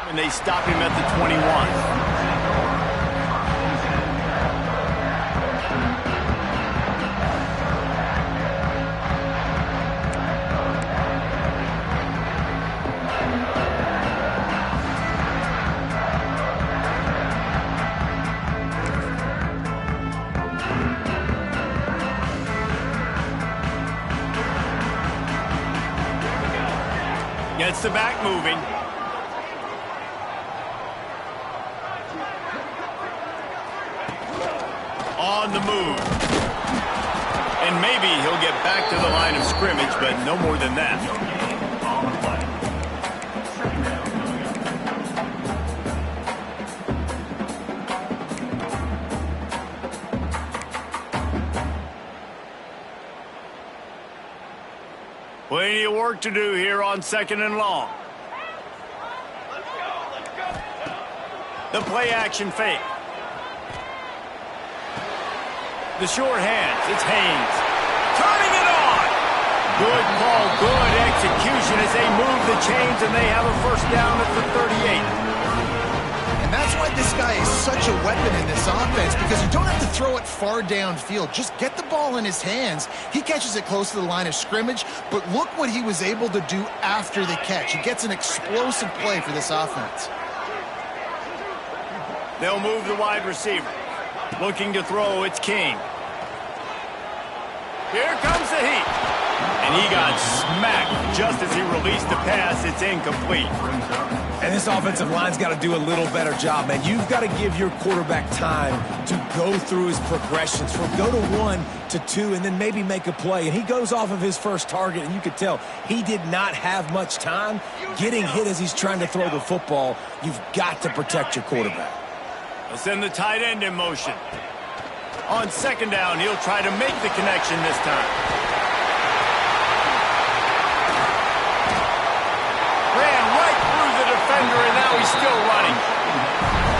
And they stop him at the 21. Gets the back moving. On the move. And maybe he'll get back to the line of scrimmage, but no more than that. Plenty of work to do here on 2nd and long. The play action fake. The short hands. It's Haynes. Turning it on. Good call, good execution as they move the chains and they have a first down at the 38. And that's why this guy is such a weapon in this offense, because you don't have to throw it far downfield. Just get the ball in his hands. He catches it close to the line of scrimmage, but look what he was able to do after the catch. He gets an explosive play for this offense. They'll move the wide receiver. Looking to throw, it's King. Here comes the heat. And he got smacked just as he released the pass. It's incomplete. And this offensive line's got to do a little better job, man. You've got to give your quarterback time to go through his progressions from go to 1 to 2 and then maybe make a play. And he goes off of his first target, and you could tell he did not have much time getting hit as he's trying to throw the football. You've got to protect your quarterback. They'll send the tight end in motion. On 2nd down, he'll try to make the connection this time. Ran right through the defender, and now he's still running.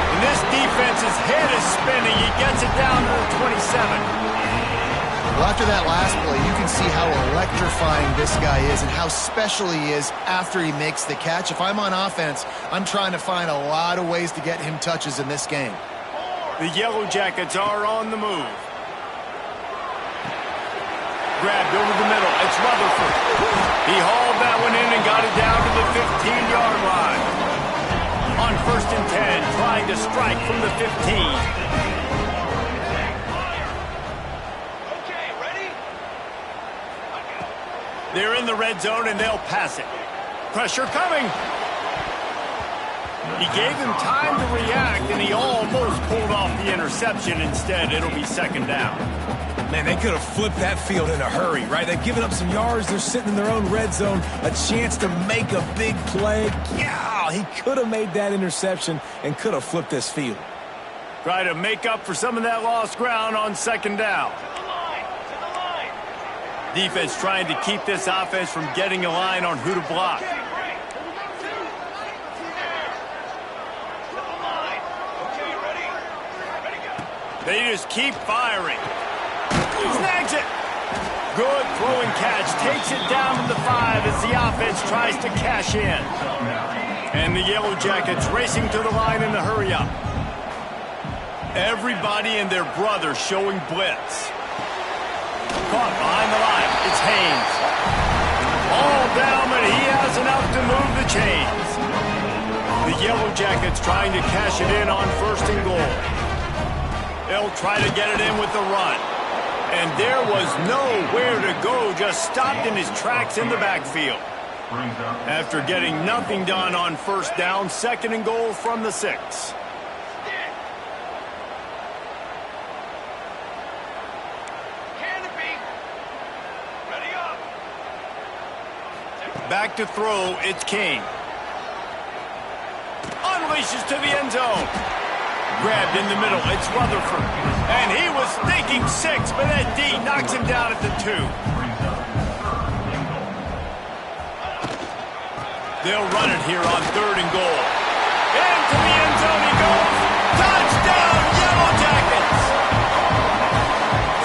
And this defense's head is spinning. He gets it down to the 27. Well, after that last play, you can see how electrifying this guy is and how special he is after he makes the catch. If I'm on offense, I'm trying to find a lot of ways to get him touches in this game. The Yellow Jackets are on the move. Grabbed over the middle. It's Rutherford. He hauled that one in and got it down to the 15-yard line. On 1st and 10, trying to strike from the 15. They're in the red zone, and they'll pass it. Pressure coming. He gave him time to react, and he almost pulled off the interception. Instead, it'll be 2nd down. Man, they could have flipped that field in a hurry, right? They've given up some yards. They're sitting in their own red zone. A chance to make a big play. Yeah, he could have made that interception and could have flipped this field. Try to make up for some of that lost ground on 2nd down. Defense trying to keep this offense from getting a line on who to block. They just keep firing. Snags it. Good throwing catch. Takes it down to the 5 as the offense tries to cash in. And the Yellow Jackets racing to the line in the hurry-up. Everybody and their brother showing blitz. Caught behind the line. It's Haynes. All down, but he has enough to move the chains. The Yellow Jackets trying to cash it in on 1st and goal. They'll try to get it in with the run. And there was nowhere to go, just stopped in his tracks in the backfield. After getting nothing done on 1st down, 2nd and goal from the 6. Back to throw, it's King. Unleashes to the end zone. Grabbed in the middle, it's Rutherford. And he was thinking 6, but that D knocks him down at the 2. They'll run it here on 3rd and goal. Into the end zone he goes. Touchdown, Yellow Jackets!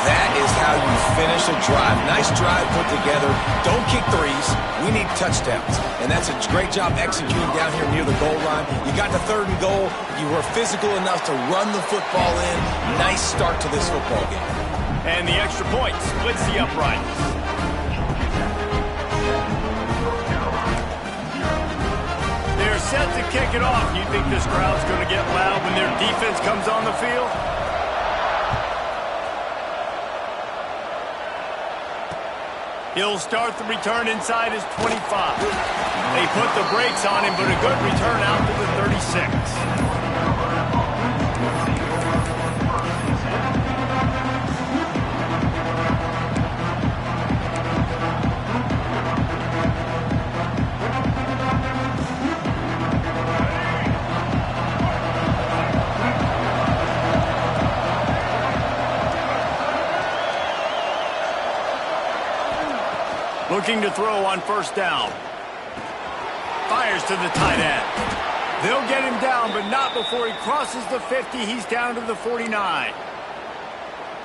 That is how you finish a drive. Nice drive put together. Don't kick threes. We need touchdowns. And that's a great job executing down here near the goal line. You got to 3rd and goal. You were physical enough to run the football in. Nice start to this football game. And the extra point splits the uprights. They're set to kick it off. You think this crowd's going to get loud when their defense comes on the field? He'll start the return inside his 25. They put the brakes on him, but a good return out to the 36. Looking to throw on 1st down. Fires to the tight end. They'll get him down, but not before he crosses the 50. He's down to the 49.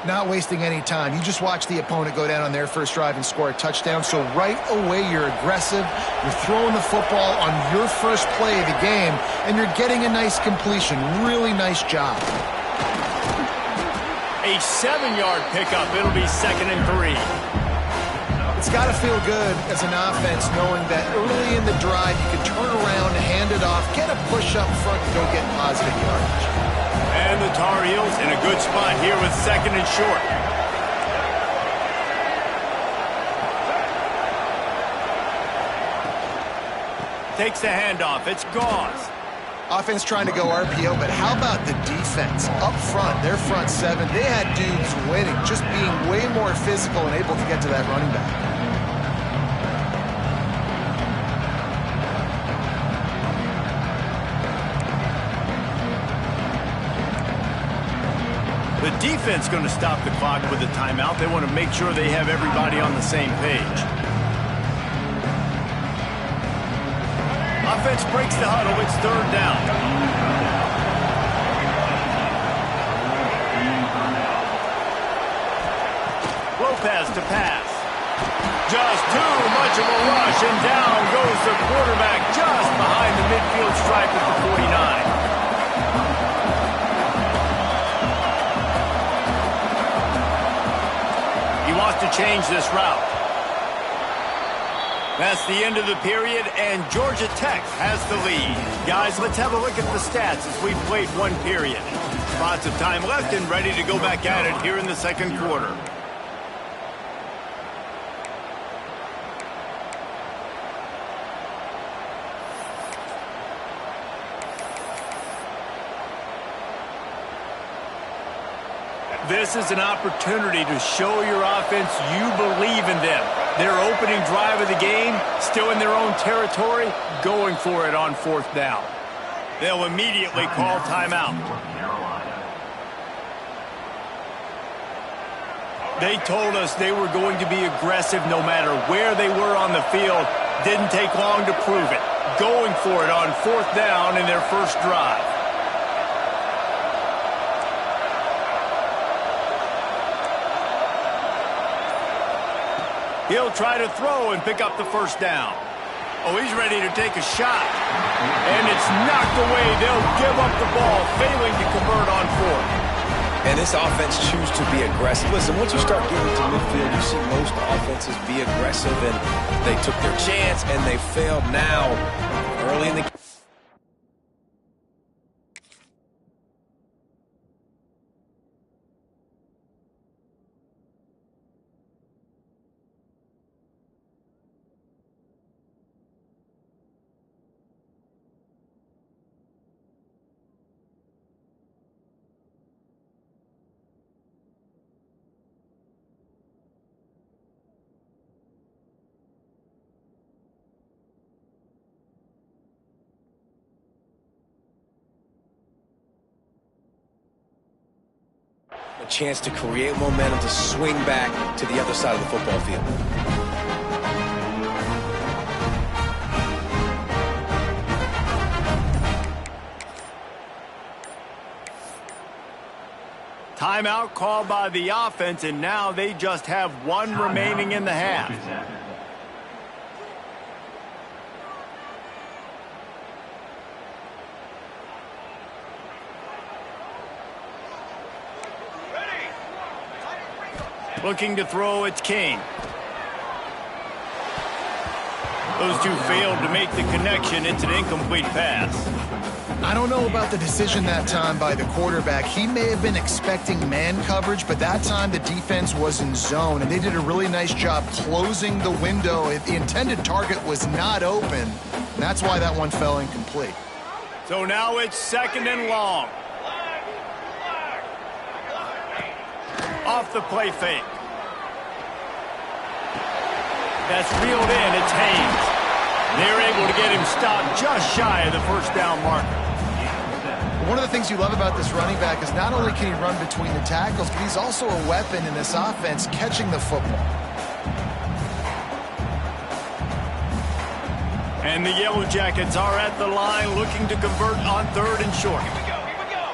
Not wasting any time. You just watch the opponent go down on their first drive and score a touchdown. So right away, you're aggressive. You're throwing the football on your first play of the game, and you're getting a nice completion. Really nice job. A 7-yard pickup. It'll be 2nd and 3. It's got to feel good as an offense knowing that early in the drive you can turn around, hand it off, get a push up front, and go get positive yardage. And the Tar Heels in a good spot here with 2nd and short. Takes the handoff. It's Gauze. Offense trying to go RPO, but how about the defense? Up front, their front 7, they had dudes winning, just being way more physical and able to get to that running back. The defense going to stop the clock with a timeout. They want to make sure they have everybody on the same page. Offense breaks the huddle. It's 3rd down. Lopez to pass. Just too much of a rush, and down goes the quarterback just behind the midfield stripe at the 49. Wants to change this route. That's the end of the period, and Georgia Tech has the lead. Guys, let's have a look at the stats as we've played 1 period. Lots of time left and ready to go back at it here in the 2nd quarter. This is an opportunity to show your offense you believe in them. Their opening drive of the game, still in their own territory, going for it on 4th down. They'll immediately call timeout. They told us they were going to be aggressive no matter where they were on the field. Didn't take long to prove it. Going for it on 4th down in their first drive. He'll try to throw and pick up the 1st down. Oh, he's ready to take a shot. And it's knocked away. They'll give up the ball, failing to convert on 4th. And this offense chooses to be aggressive. Listen, once you start getting to midfield, you see most offenses be aggressive, and they took their chance, and they failed now early in the game. A chance to create momentum to swing back to the other side of the football field. Timeout called by the offense, and now they just have one remaining in the half. Looking to throw, it's Kane. Those two failed to make the connection. It's an incomplete pass. I don't know about the decision that time by the quarterback. He may have been expecting man coverage, but that time the defense was in zone, and they did a really nice job closing the window. The intended target was not open. That's why that one fell incomplete. So now it's 2nd and long. Off the play fake. That's reeled in. It's Haynes. They're able to get him stopped just shy of the first down marker. One of the things you love about this running back is not only can he run between the tackles, but he's also a weapon in this offense catching the football. And the Yellow Jackets are at the line looking to convert on 3rd and short. Here we go.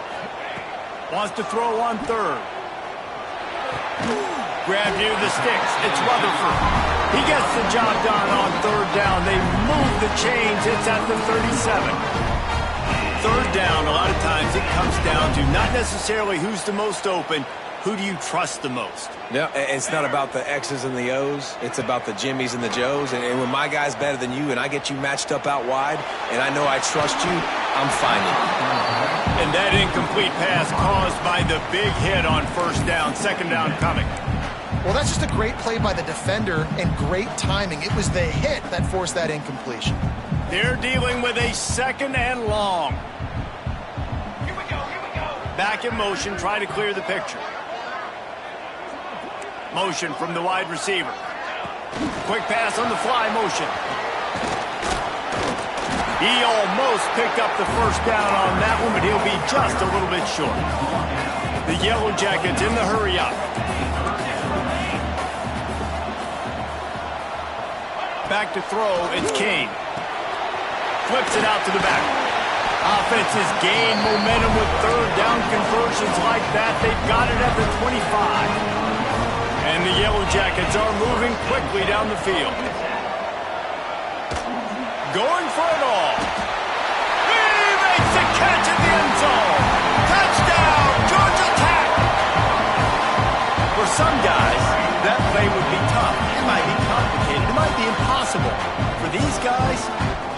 Wants to throw on 3rd. Grab near the sticks. It's Rutherford. He gets the job done on 3rd down. They move the chains. It's at the 37. 3rd down, a lot of times it comes down to not necessarily who's the most open, who do you trust the most? No, it's not about the X's and the O's. It's about the Jimmys and the Joes. And when my guy's better than you and I get you matched up out wide and I know I trust you, I'm finding it. And that incomplete pass caused by the big hit on 1st down, 2nd down coming. Well, that's just a great play by the defender and great timing. It was the hit that forced that incompletion. They're dealing with a 2nd and long. Here we go. Back in motion, trying to clear the picture. Motion from the wide receiver. Quick pass on the fly motion. He almost picked up the 1st down on that one, but he'll be just a little bit short. The Yellow Jackets in the hurry up. Back to throw, it's Kane. Flips it out to the back. Offenses gain momentum with 3rd down conversions like that. They've got it at the 25. And the Yellow Jackets are moving quickly down the field. Going for it all. He makes the catch at the end zone. Touchdown, Georgia Tech. For some guys, that play would be tough. It might be complicated. It might be impossible. For these guys,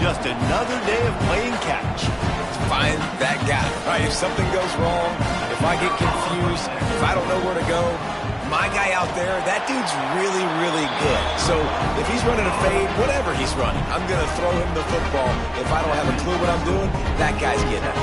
just another day of playing catch. Find that guy, right? If something goes wrong, if I get confused, if I don't know where to go, my guy out there, that dude's really, really good. So if he's running a fade, whatever he's running, I'm going to throw him the football. If I don't have a clue what I'm doing, that guy's getting it.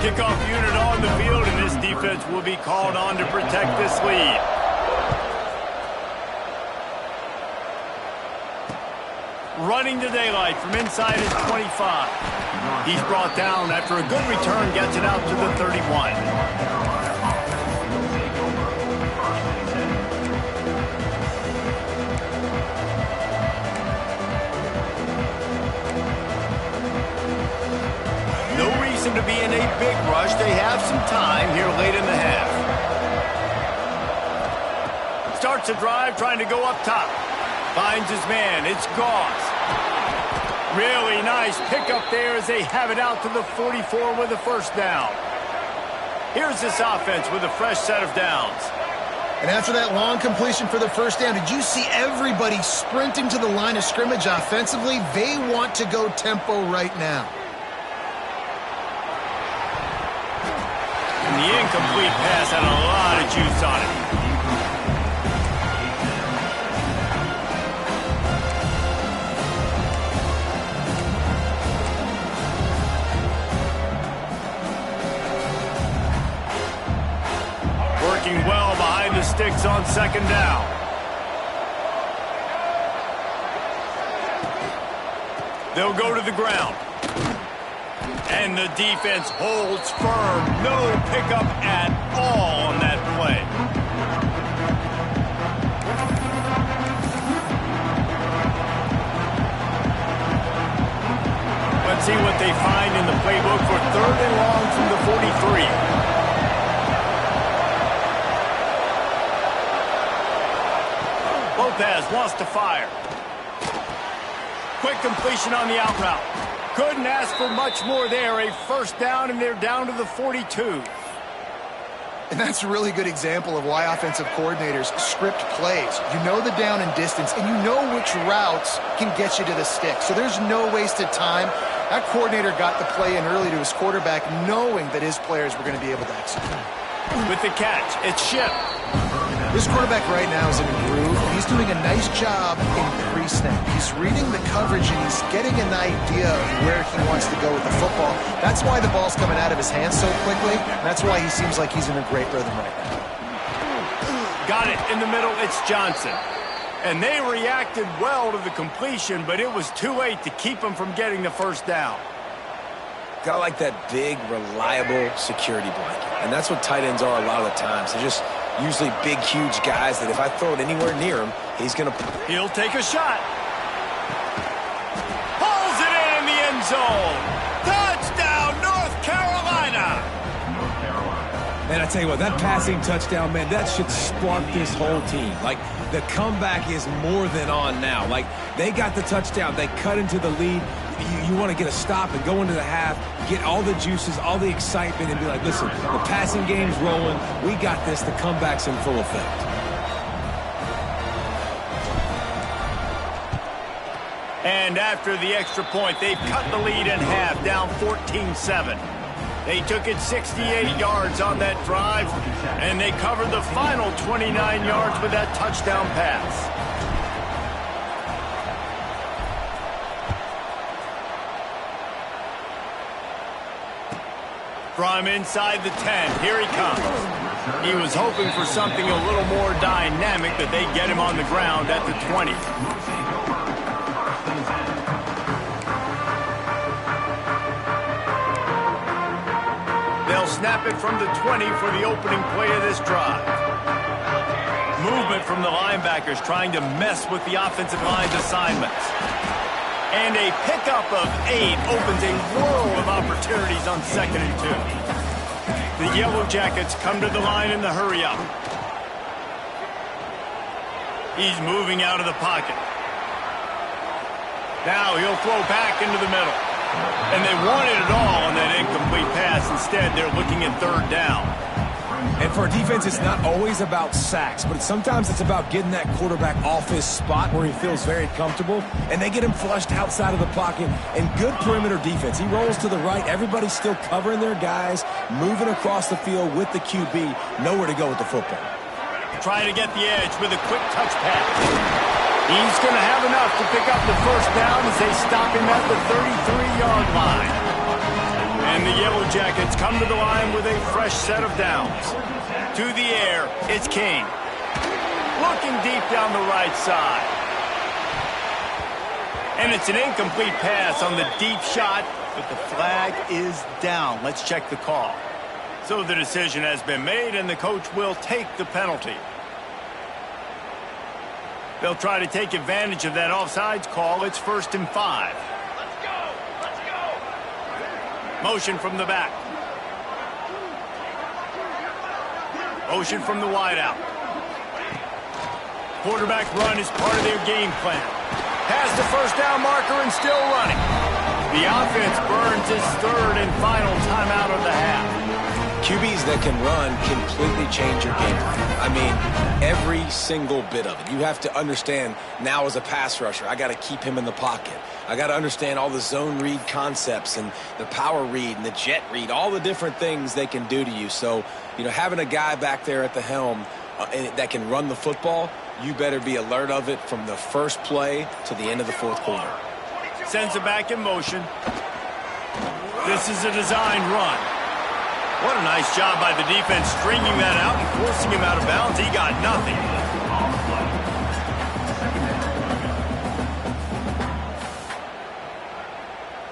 Kickoff unit on the field, and this defense will be called on to protect this lead. Running to daylight from inside his 25. He's brought down after a good return, gets it out to the 31. To be in a big rush. They have some time here late in the half. Starts a drive trying to go up top. Finds his man. It's Gauze. Really nice pickup there as they have it out to the 44 with a 1st down. Here's this offense with a fresh set of downs. And after that long completion for the 1st down, did you see everybody sprinting to the line of scrimmage offensively? They want to go tempo right now. The incomplete pass had a lot of juice on it. Working well behind the sticks on 2nd down. They'll go to the ground. And the defense holds firm. No pickup at all on that play. Let's see what they find in the playbook for 3rd and long from the 43. Lopez wants to fire. Quick completion on the out route. Couldn't ask for much more there. A first down, and they're down to the 42. And that's a really good example of why offensive coordinators script plays. You know the down and distance, and you know which routes can get you to the stick. So there's no wasted time. That coordinator got the play in early to his quarterback, knowing that his players were going to be able to execute. With the catch, it's Shipp. This quarterback right now is in a groove, and he's doing a nice job in pre-snap. He's reading the coverage, and he's getting an idea of where he wants to go with the football. That's why the ball's coming out of his hands so quickly, and that's why he seems like he's in a great rhythm right now. Got it in the middle, it's Johnson. And they reacted well to the completion, but it was too late to keep him from getting the first down. Got like that big, reliable security blanket. And that's what tight ends are a lot of the times. They're just usually big, huge guys that if I throw it anywhere near him, he's going to... He'll take a shot. Pulls it in the end zone. Touchdown, North Carolina. And I tell you what, that passing touchdown, man, that should spark this whole team. Like, the comeback is more than on now. Like, they got the touchdown. They cut into the lead. You want to get a stop and go into the half, get all the juices, all the excitement, and be like, listen, the passing game's rolling. We got this. The comeback's in full effect. And after the extra point, they've cut the lead in half, down 14-7. They took it 68 yards on that drive, and they covered the final 29 yards with that touchdown pass. From inside the 10, here he comes. He was hoping for something a little more dynamic, that they get him on the ground at the 20. They'll snap it from the 20 for the opening play of this drive. Movement from the linebackers trying to mess with the offensive line's assignments. And a pickup of 8 opens a world of opportunities on 2nd and 2. The Yellow Jackets come to the line in the hurry-up. He's moving out of the pocket. Now he'll throw back into the middle. And they wanted it all on that incomplete pass. Instead, they're looking at 3rd down. And for a defense, it's not always about sacks, but sometimes it's about getting that quarterback off his spot where he feels very comfortable, and they get him flushed outside of the pocket. And good perimeter defense. He rolls to the right. Everybody's still covering their guys, moving across the field with the QB. Nowhere to go with the football. Trying to get the edge with a quick touch pass. He's going to have enough to pick up the first down as they stop him at the 33-yard line. And the Yellow Jackets come to the line with a fresh set of downs. To the air, it's King. Looking deep down the right side. And it's an incomplete pass on the deep shot, but the flag is down. Let's check the call. So the decision has been made, and the coach will take the penalty. They'll try to take advantage of that offsides call. It's 1st and 5. Motion from the back. Motion from the wideout. Quarterback run is part of their game plan. Has the first down marker and still running. The offense burns its 3rd and final timeout of the half. QBs that can run completely change your game plan. I mean, every single bit of it. You have to understand now as a pass rusher, I got to keep him in the pocket. I got to understand all the zone read concepts and the power read and the jet read, all the different things they can do to you. So, you know, having a guy back there at the helm that can run the football, you better be alert of it from the first play to the end of the 4th quarter. Sends it back in motion. This is a designed run. What a nice job by the defense stringing that out and forcing him out of bounds. He got nothing.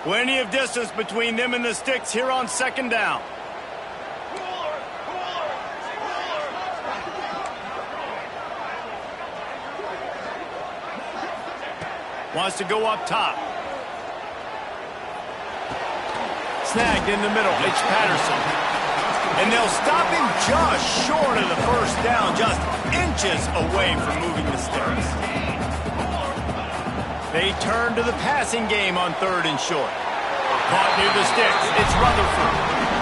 Plenty of distance between them and the sticks here on 2nd down. Wants to go up top. Snagged in the middle. It's Patterson. And they'll stop him just short of the first down, just inches away from moving the sticks. They turn to the passing game on 3rd and short. Caught near the sticks. It's Rutherford.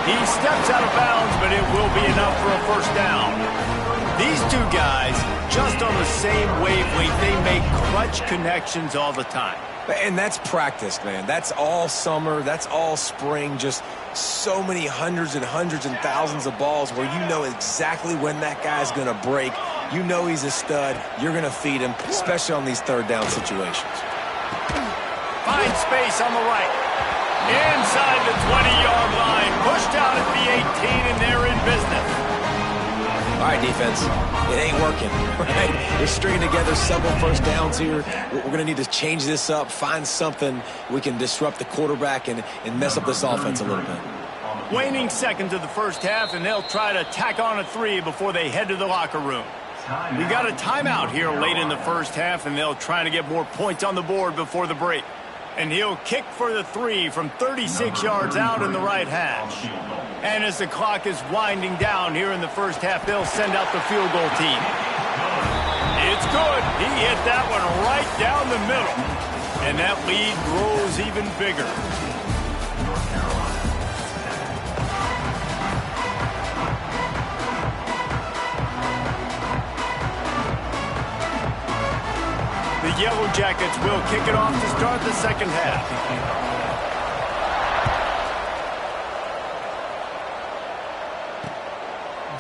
He steps out of bounds, but it will be enough for a first down. These two guys, just on the same wavelength, they make clutch connections all the time. And that's practice, man. That's all summer. That's all spring. Just so many hundreds and thousands of balls where you know exactly when that guy's going to break. You know he's a stud. You're going to feed him, especially on these 3rd down situations. Finds space on the right. Inside the 20-yard line. Pushed out at the 18, and they're in business. All right, defense, it ain't working, right? We're stringing together several first downs here. We're going to need to change this up, find something we can disrupt the quarterback and mess up this offense a little bit. Waning seconds of the first half, and they'll try to tack on a 3 before they head to the locker room. We got a timeout here late in the first half, and they'll try to get more points on the board before the break. And he'll kick for the 3 from 36 yards out in the right hash. And as the clock is winding down here in the first half, they'll send out the field goal team. It's good. He hit that one right down the middle. And that lead grows even bigger. The Yellow Jackets will kick it off to start the second half.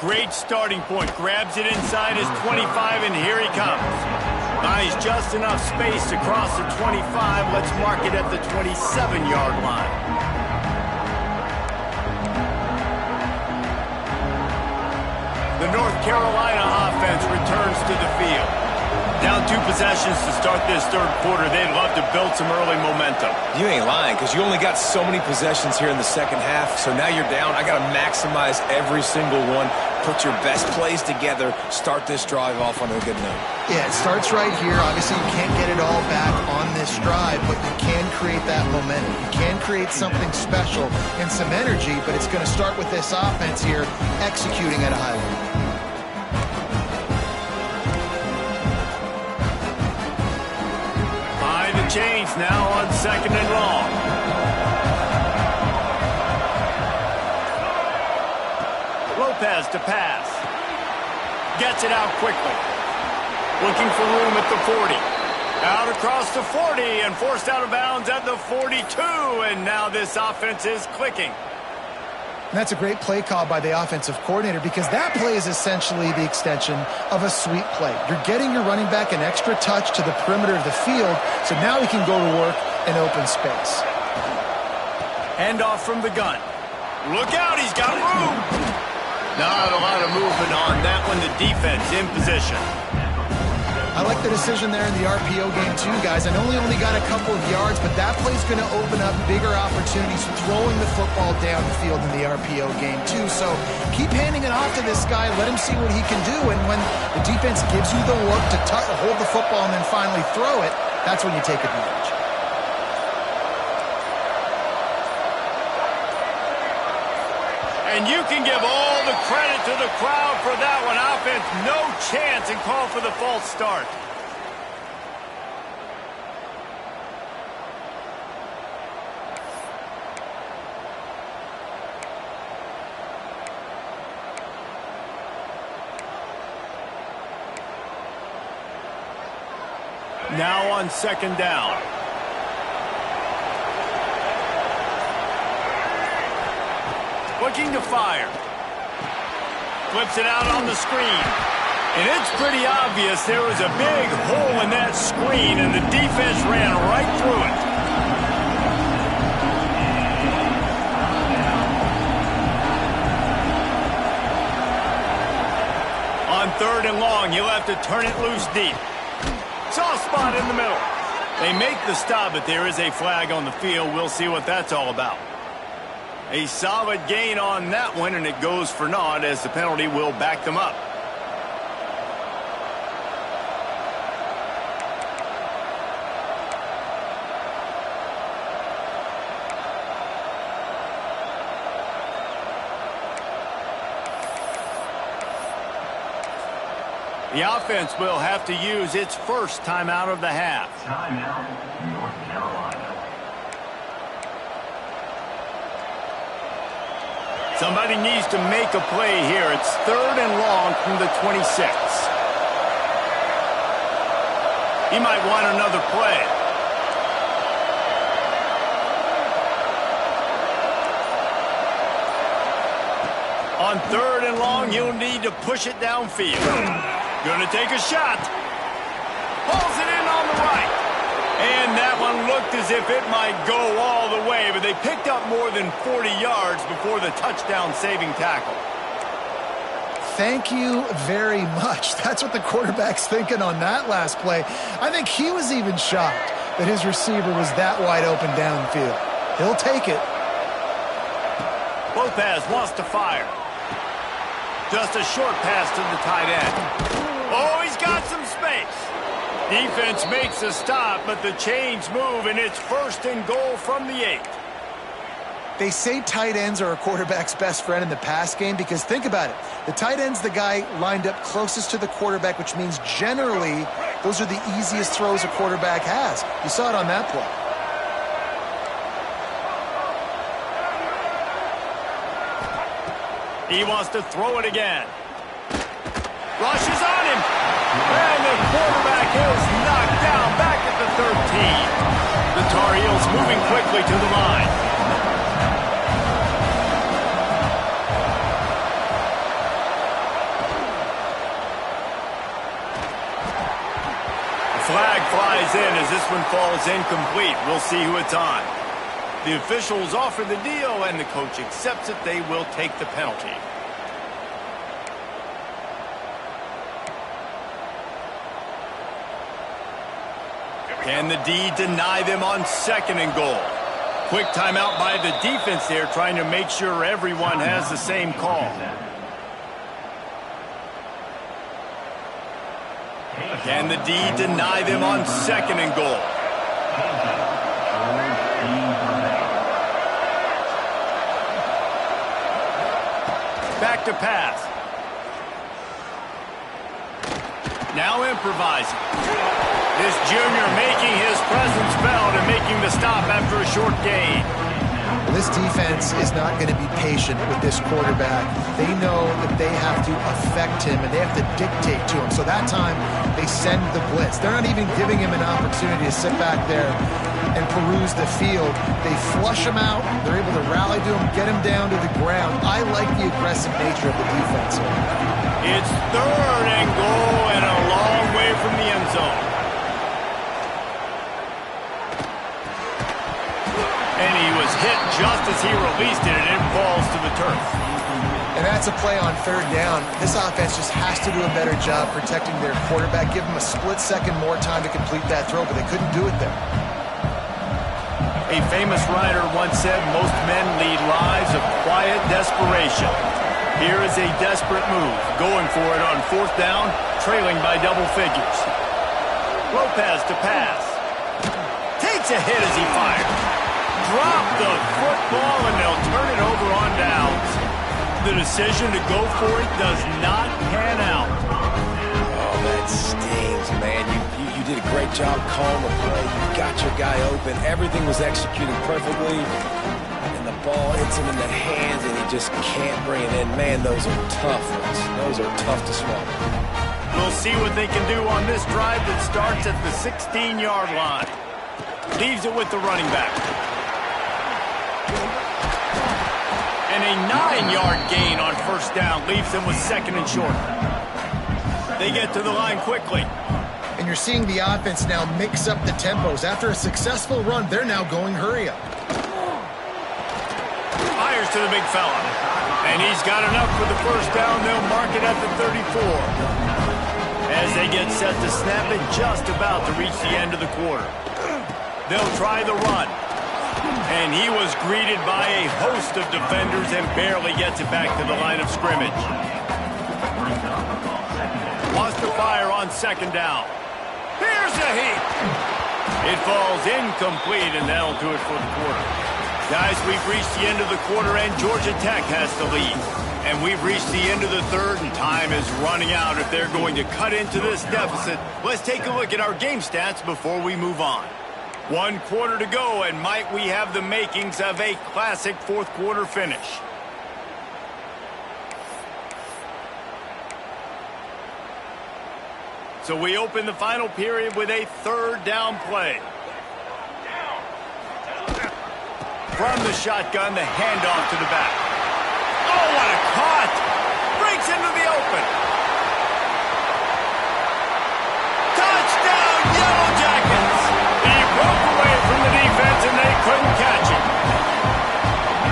Great starting point. Grabs it inside his 25, and here he comes. Nice, just enough space to cross the 25. Let's mark it at the 27-yard line. The North Carolina offense returns to the field. Down 2 possessions to start this 3rd quarter. They'd love to build some early momentum. You ain't lying, because you only got so many possessions here in the second half, so now you're down. I got to maximize every single one. Put your best plays together. Start this drive off on a good note. Yeah, it starts right here. Obviously, you can't get it all back on this drive, but you can create that momentum. You can create something special and some energy, but it's going to start with this offense here executing at a high level. Chains now on 2nd and long. Lopez to pass. Gets it out quickly. Looking for room at the 40. Out across the 40 and forced out of bounds at the 42. And now this offense is clicking. And that's a great play call by the offensive coordinator, because that play is essentially the extension of a sweep play. You're getting your running back an extra touch to the perimeter of the field, so now he can go to work in open space. Handoff from the gun. Look out, he's got room. Not a lot of movement on that one. The defense in position. I like the decision there in the RPO game too, guys. I know he only got a couple of yards, but that play's going to open up bigger opportunities throwing the football down the field in the RPO game too. So keep handing it off to this guy. Let him see what he can do. And when the defense gives you the look to hold the football and then finally throw it, that's when you take advantage. And you can give all the credit to the crowd for that one. Offense, no chance, and call for the false start. Now on 2nd down. Looking to fire. Flips it out on the screen. And it's pretty obvious there was a big hole in that screen, and the defense ran right through it. On 3rd and long, you'll have to turn it loose deep. Soft spot in the middle. They make the stop, but there is a flag on the field. We'll see what that's all about. A solid gain on that one, and it goes for naught as the penalty will back them up. The offense will have to use its first timeout of the half. Timeout, North Carolina. Somebody needs to make a play here. It's 3rd and long from the 26. He might want another play. On 3rd and long, he'll need to push it downfield. Gonna take a shot. Pulls it in on the right. And that one looked as if it might go all the way, but they picked up more than 40 yards before the touchdown-saving tackle. Thank you very much. That's what the quarterback's thinking on that last play. I think he was even shocked that his receiver was that wide open downfield. He'll take it. Lopez wants to fire. Just a short pass to the tight end. Oh, he's got some space. Defense makes a stop, but the chains move, and it's 1st and goal from the 8. They say tight ends are a quarterback's best friend in the pass game because think about it. The tight end's the guy lined up closest to the quarterback, which means generally those are the easiest throws a quarterback has. You saw it on that play. He wants to throw it again. Rushes on him. And the quarterback is knocked down back at the 13. The Tar Heels moving quickly to the line. The flag flies in as this one falls incomplete. We'll see who it's on. The officials offer the deal, and the coach accepts it. They will take the penalty. Can the D deny them on 2nd and goal? Quick timeout by the defense there, trying to make sure everyone has the same call. Can the D deny them on 2nd and goal? Back to pass. Now improvising. This junior making his presence felt and making the stop after a short gain. This defense is not going to be patient with this quarterback. They know that they have to affect him and they have to dictate to him. So that time, they send the blitz. They're not even giving him an opportunity to sit back there and peruse the field. They flush him out. They're able to rally to him, get him down to the ground. I like the aggressive nature of the defense here. It's 3rd and goal and a long way from the end zone. And he was hit just as he released it, and it falls to the turf. And that's a play on 3rd down. This offense just has to do a better job protecting their quarterback. Give him a split second more time to complete that throw, but they couldn't do it there. A famous writer once said, most men lead lives of quiet desperation. Here is a desperate move, going for it on 4th down, trailing by double figures. Lopez to pass. Takes a hit as he fires. Drop the football, and they'll turn it over on downs. The decision to go for it does not pan out. Oh, that stings, man. You did a great job calling the play. You got your guy open. Everything was executed perfectly. And the ball hits him in the hands, and he just can't bring it in. Man, those are tough ones. Those are tough to swallow. We'll see what they can do on this drive that starts at the 16-yard line. Leaves it with the running back. And a 9-yard gain on 1st down leaves them with 2nd and short. They get to the line quickly. And you're seeing the offense now mix up the tempos. After a successful run, they're now going hurry up. Fires to the big fella. And he's got enough for the 1st down. They'll mark it at the 34. As they get set to snap it, just about to reach the end of the quarter. They'll try the run. And he was greeted by a host of defenders and barely gets it back to the line of scrimmage. Wants to fire on 2nd down. Here's the heat. It falls incomplete, and that'll do it for the quarter. Guys, we've reached the end of the quarter, and Georgia Tech has the lead. And we've reached the end of the third, and time is running out if they're going to cut into this deficit. Let's take a look at our game stats before we move on. 1 quarter to go, and might we have the makings of a classic fourth quarter finish. So we open the final period with a third down play. From the shotgun, the handoff to the back. Oh, what a cut! Breaks into the open. Touchdown, Yellow Jackets! He broke away from the defense and they couldn't catch him.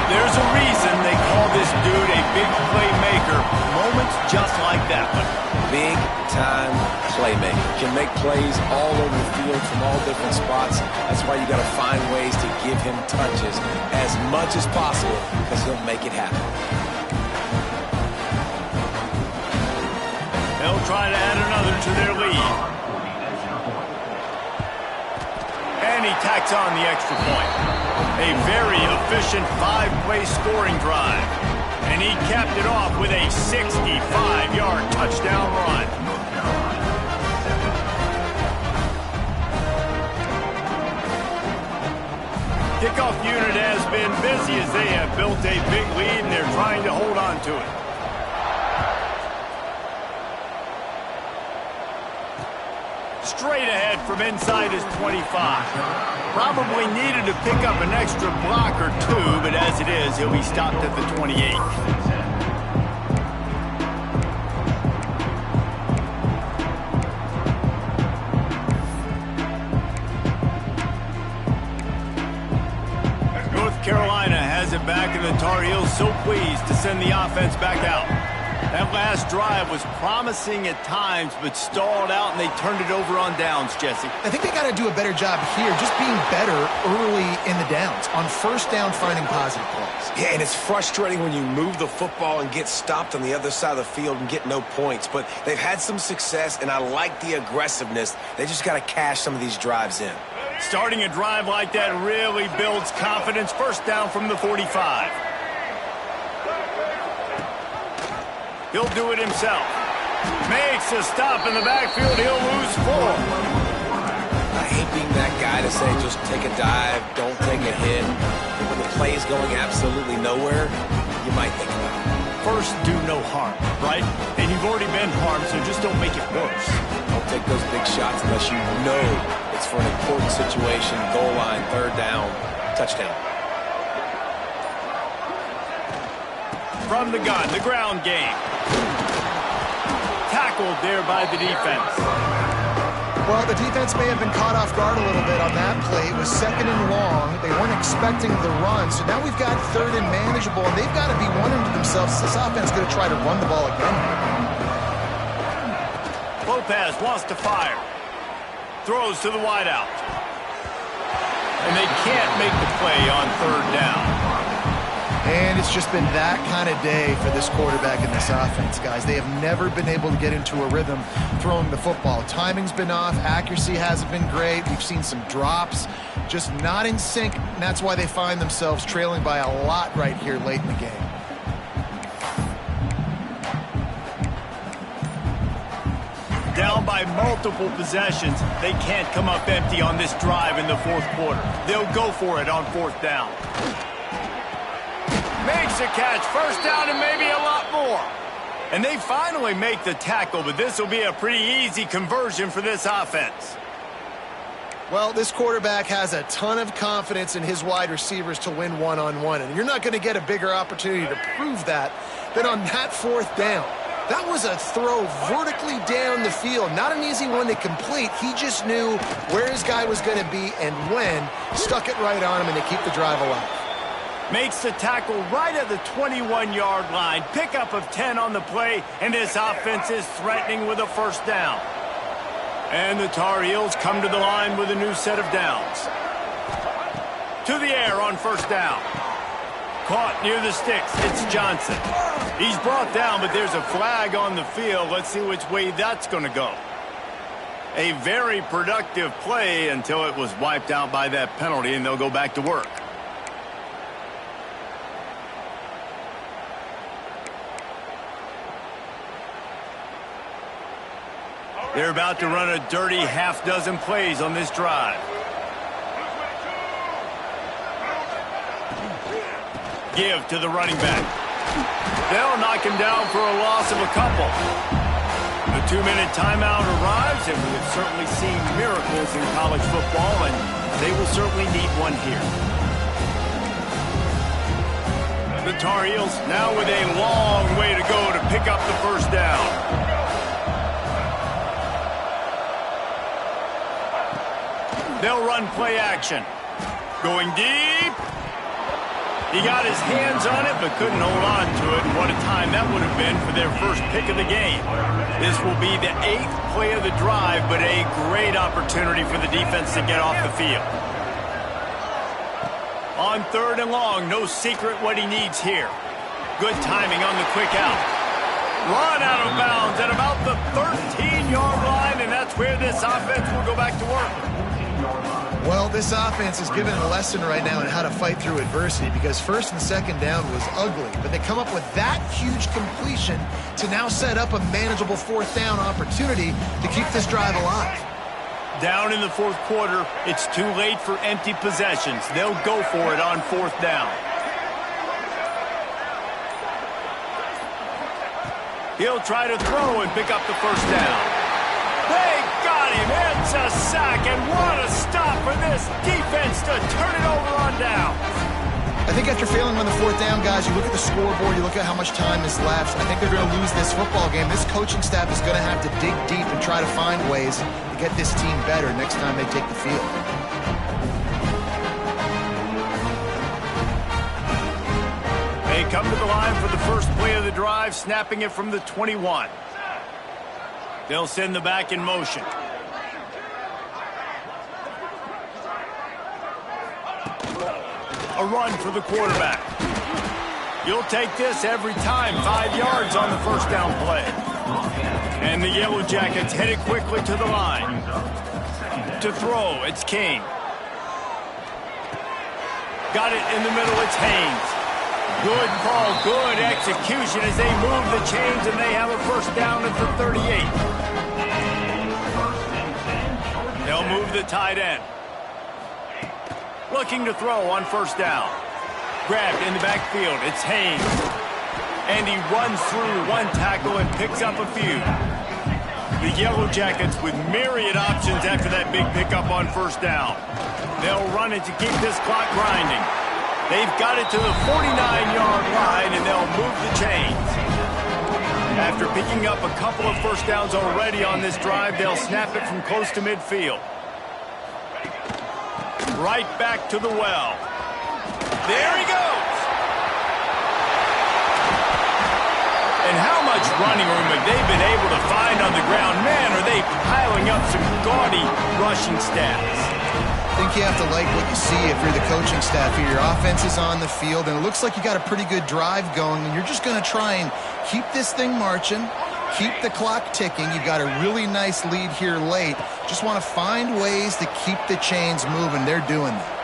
There's a reason they call this dude a big playmaker. Moments just like that one. Big time playmaker. Can make plays all over the field from all different spots. That's why you got to find ways to give him touches as much as possible because he'll make it happen. They'll try to add another to their lead. And he tacks on the extra point. A very efficient 5-play scoring drive. And he capped it off with a 65-yard touchdown run. Kickoff unit has been busy as they have built a big lead and they're trying to hold on to it. Straight ahead from inside his 25. Probably needed to pick up an extra block or two, but as it is, he'll be stopped at the 28. North Carolina has it back, and the Tar Heels so pleased to send the offense back out. That last drive was promising at times, but stalled out, and they turned it over on downs, Jesse. I think they got to do a better job here, just being better early in the downs. On first down, finding positive plays. Yeah, and it's frustrating when you move the football and get stopped on the other side of the field and get no points. But they've had some success, and I like the aggressiveness. They just got to cash some of these drives in. Starting a drive like that really builds confidence. First down from the 45. He'll do it himself. Makes a stop in the backfield. He'll lose 4. I hate being that guy to say just take a dive, don't take a hit. But when the play is going absolutely nowhere, you might think about it. First, do no harm, right? And you've already been harmed, so just don't make it worse. Don't take those big shots unless you know it's for an important situation, goal line, third down, touchdown. From the gun, the ground game. Tackled there by the defense. Well, the defense may have been caught off guard a little bit on that play. It was second and long. They weren't expecting the run. So now we've got third and manageable, and they've got to be wondering to themselves, this offense is going to try to run the ball again. Lopez wants to fire. Throws to the wideout. And they can't make the play on third down. And it's just been that kind of day for this quarterback and this offense, guys. They have never been able to get into a rhythm throwing the football. Timing's been off. Accuracy hasn't been great. We've seen some drops, just not in sync. And that's why they find themselves trailing by a lot right here late in the game. Down by multiple possessions, they can't come up empty on this drive in the fourth quarter. They'll go for it on fourth down. Makes a catch, first down and maybe a lot more. And they finally make the tackle, but this will be a pretty easy conversion for this offense. Well, this quarterback has a ton of confidence in his wide receivers to win one-on-one, and you're not going to get a bigger opportunity to prove that than on that fourth down. That was a throw vertically down the field. Not an easy one to complete. He just knew where his guy was going to be and when. Stuck it right on him, and they keep the drive alive. Makes the tackle right at the 21-yard line. Pickup of 10 on the play, and this offense is threatening with a first down. And the Tar Heels come to the line with a new set of downs. To the air on first down. Caught near the sticks. It's Johnson. He's brought down, but there's a flag on the field. Let's see which way that's going to go. A very productive play until it was wiped out by that penalty, and they'll go back to work. They're about to run a dirty half-dozen plays on this drive. Give to the running back. They'll knock him down for a loss of a couple. The 2-minute timeout arrives, and we have certainly seen miracles in college football, and they will certainly need one here. The Tar Heels now with a long way to go to pick up the first down. They'll run play action. Going deep. He got his hands on it, but couldn't hold on to it. And what a time that would have been for their first pick of the game. This will be the 8th play of the drive, but a great opportunity for the defense to get off the field. On 3rd and long, no secret what he needs here. Good timing on the quick out. Run out of bounds at about the 13-yard line, and that's where this offense will go back to work. Well, this offense is giving a lesson right now on how to fight through adversity, because 1st and 2nd down was ugly, but they come up with that huge completion to now set up a manageable 4th down opportunity to keep this drive alive. Down in the 4th quarter, it's too late for empty possessions. They'll go for it on 4th down. He'll try to throw and pick up the first down. They got him. It's a sack, and what a stop for this defense to turn it over on down. I think after failing on the 4th down, guys, you look at the scoreboard, you look at how much time is left. I think they're going to lose this football game. This coaching staff is going to have to dig deep and try to find ways to get this team better next time they take the field. They come to the line for the first play of the drive, snapping it from the 21. They'll send the back in motion. A run for the quarterback. You'll take this every time. 5 yards on the first down play. And the Yellow Jackets headed quickly to the line. To throw, it's King. Got it in the middle, it's Haynes. Good call, good execution as they move the chains, and they have a first down at the 38. They'll move the tight end. Looking to throw on first down. Grabbed in the backfield, it's Haynes. And he runs through one tackle and picks up a few. The Yellow Jackets with myriad options after that big pickup on first down. They'll run it to keep this clock grinding. They've got it to the 49-yard line, and they'll move the chains. After picking up a couple of first downs already on this drive, they'll snap it from close to midfield. Right back to the well. There he goes. And how much running room have they been able to find on the ground? Man, are they piling up some gaudy rushing stats. I think you have to like what you see if you're the coaching staff here. Your offense is on the field, and it looks like you got a pretty good drive going, and you're just going to try and keep this thing marching, keep the clock ticking. You've got a really nice lead here late. Just want to find ways to keep the chains moving. They're doing that.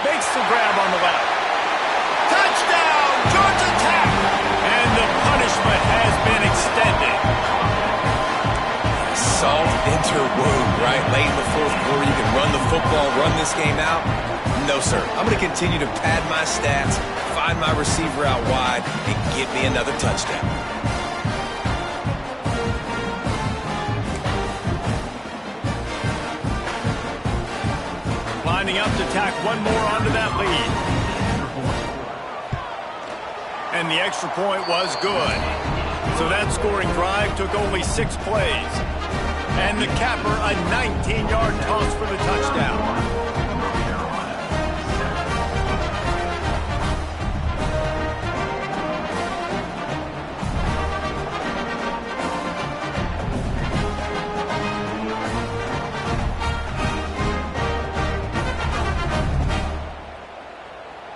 Makes the grab on the left. Touchdown, Georgia Tech! And the punishment has been extended. Salt enter wound, right? Late in the 4th quarter, you can run the football, run this game out. No, sir. I'm going to continue to pad my stats, find my receiver out wide, and get me another touchdown. Lining up to tack one more onto that lead. And the extra point was good. So that scoring drive took only 6 plays. And the capper, a 19-yard toss for the touchdown.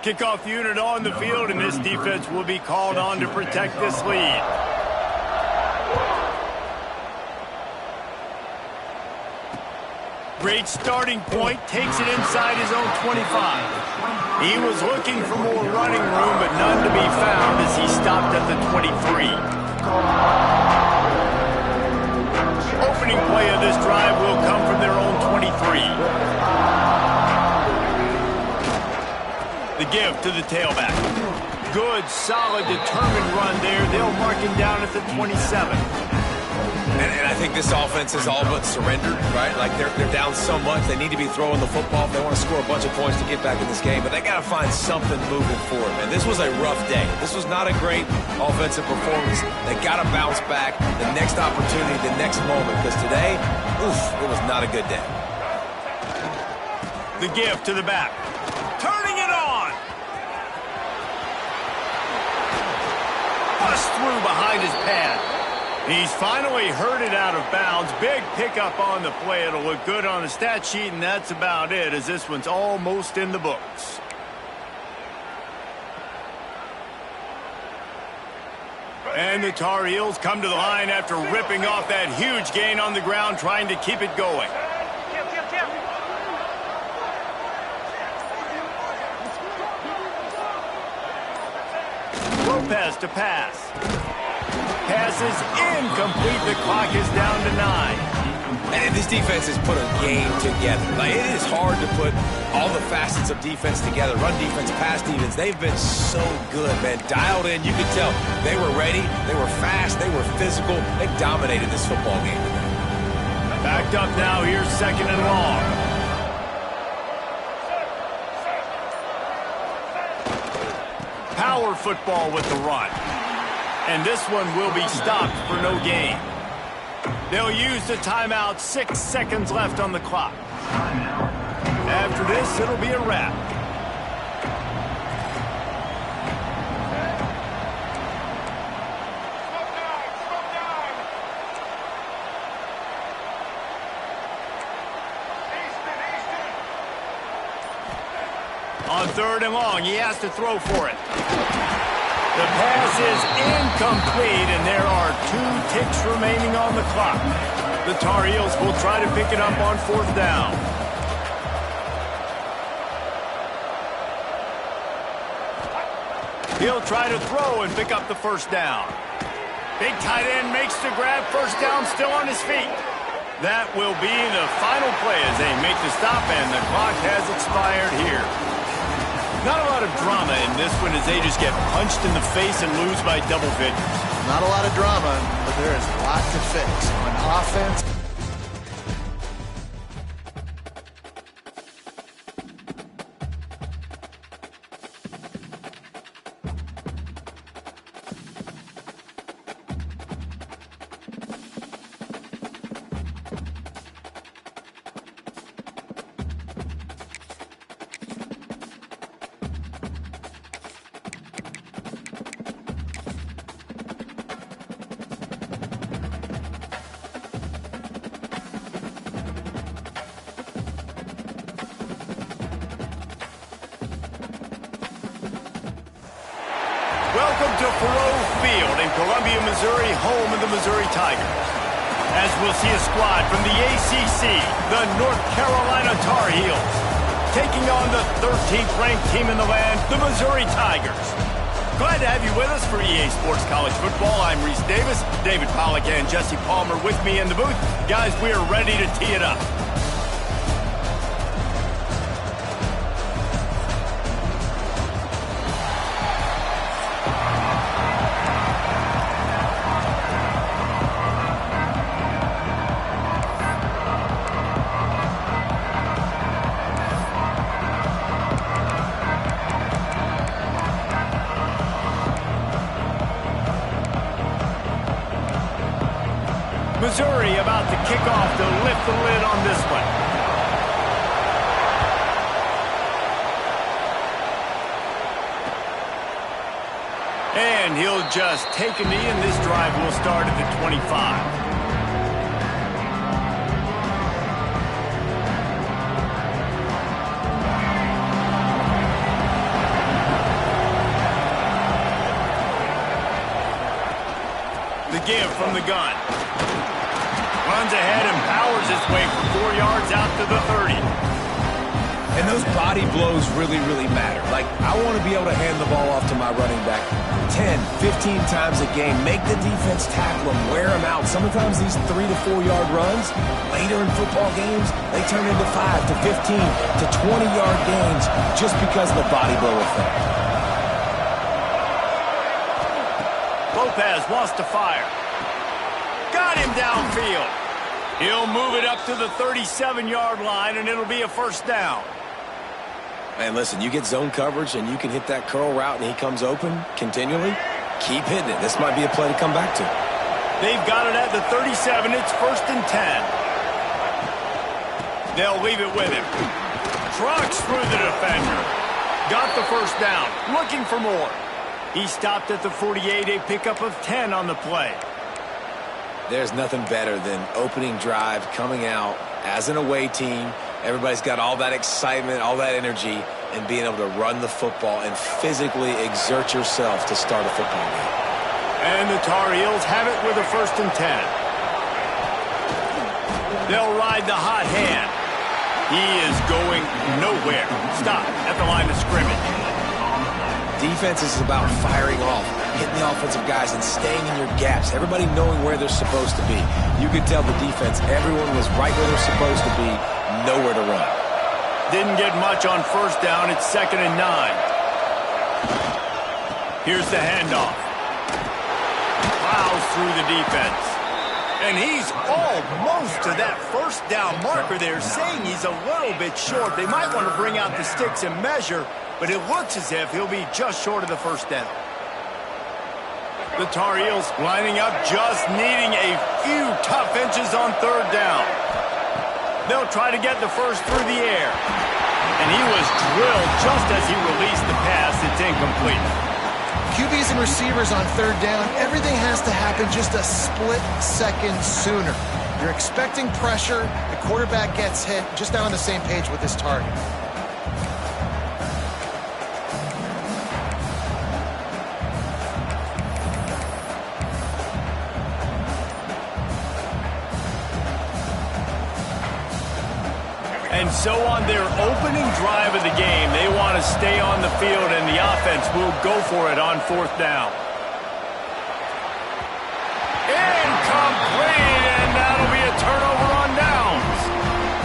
Kickoff unit on the field, and this defense will be called on to protect this lead. Great starting point, takes it inside his own 25. He was looking for more running room, but none to be found as he stopped at the 23. to the tailback. Good, solid, determined run there. They'll mark him down at the 27. And I think this offense is all but surrendered, right? Like they're down so much, they need to be throwing the football if they want to score a bunch of points to get back in this game. But they got to find something moving forward, man. This was a rough day. This was not a great offensive performance. They got to bounce back the next opportunity, the next moment. Because today, oof, it was not a good day. The give to the back. Turning it on. Bust through behind his pad. He's finally hurt it out of bounds. Big pickup on the play. It'll look good on the stat sheet, and that's about it, as this one's almost in the books. And the Tar Heels come to the line after ripping off that huge gain on the ground, trying to keep it going. Lopez to pass. Pass is incomplete. The clock is down to 9. And this defense has put a game together. Like, it is hard to put all the facets of defense together. Run defense, pass defense. They've been so good, man. Dialed in. You could tell they were ready. They were fast. They were physical. They dominated this football game. Backed up now. Here's second and long. Power football with the run. And this one will be stopped for no gain. They'll use the timeout. 6 seconds left on the clock. After this, it'll be a wrap. On third and long, he has to throw for it. The pass is incomplete, and there are 2 ticks remaining on the clock. The Tar Heels will try to pick it up on fourth down. He'll try to throw and pick up the first down. Big tight end makes the grab. First down, still on his feet. That will be the final play as they make the stop, and the clock has expired here. Not a lot of drama in this one as they just get punched in the face and lose by double figures. Not a lot of drama, but there is a lot to fix on offense. Welcome to Faurot Field in Columbia, Missouri, home of the Missouri Tigers. As we'll see a squad from the ACC, the North Carolina Tar Heels, taking on the 13th ranked team in the land, the Missouri Tigers. Glad to have you with us for EA Sports College Football. I'm Reese Davis, David Pollack and Jesse Palmer with me in the booth. Guys, we are ready to tee it up. Missouri about to kick off to lift the lid on this one. And he'll just take a knee, and this drive will start at the 25. The give from the gun. Runs ahead and powers his way for 4 yards out to the 30. And those body blows really, really matter. Like, I want to be able to hand the ball off to my running back 10, 15 times a game. Make the defense tackle him, wear him out. Sometimes these 3 to 4 yard runs, later in football games, they turn into 5 to 15 to 20 yard gains just because of the body blow effect. Lopez wants to fire. Got him downfield. He'll move it up to the 37-yard line, and it'll be a first down. Man, listen, you get zone coverage and you can hit that curl route and he comes open continually, keep hitting it. This might be a play to come back to. They've got it at the 37. It's 1st and 10. They'll leave it with him. Trucks through the defender. Got the first down. Looking for more. He stopped at the 48, a pickup of 10 on the play. There's nothing better than opening drive, coming out as an away team. Everybody's got all that excitement, all that energy, and being able to run the football and physically exert yourself to start a football game. And the Tar Heels have it with a 1st and 10. They'll ride the hot hand. He is going nowhere. Stop at the line of scrimmage. Defense is about firing off, hitting the offensive guys and staying in your gaps. Everybody knowing where they're supposed to be. You could tell the defense, everyone was right where they're supposed to be, nowhere to run. Didn't get much on first down. It's 2nd and 9. Here's the handoff. Plows through the defense. And he's almost to that first down marker there, saying he's a little bit short. They might want to bring out the sticks and measure, but it looks as if he'll be just short of the first down. The Tar Heels lining up, just needing a few tough inches on 3rd down. They'll try to get the first through the air. And he was drilled just as he released the pass. It's incomplete. QBs and receivers on 3rd down, everything has to happen just a split second sooner. You're expecting pressure, the quarterback gets hit, just not on the same page with his target. And so on their opening drive of the game, they want to stay on the field, and the offense will go for it on 4th down. Incomplete, and that'll be a turnover on downs.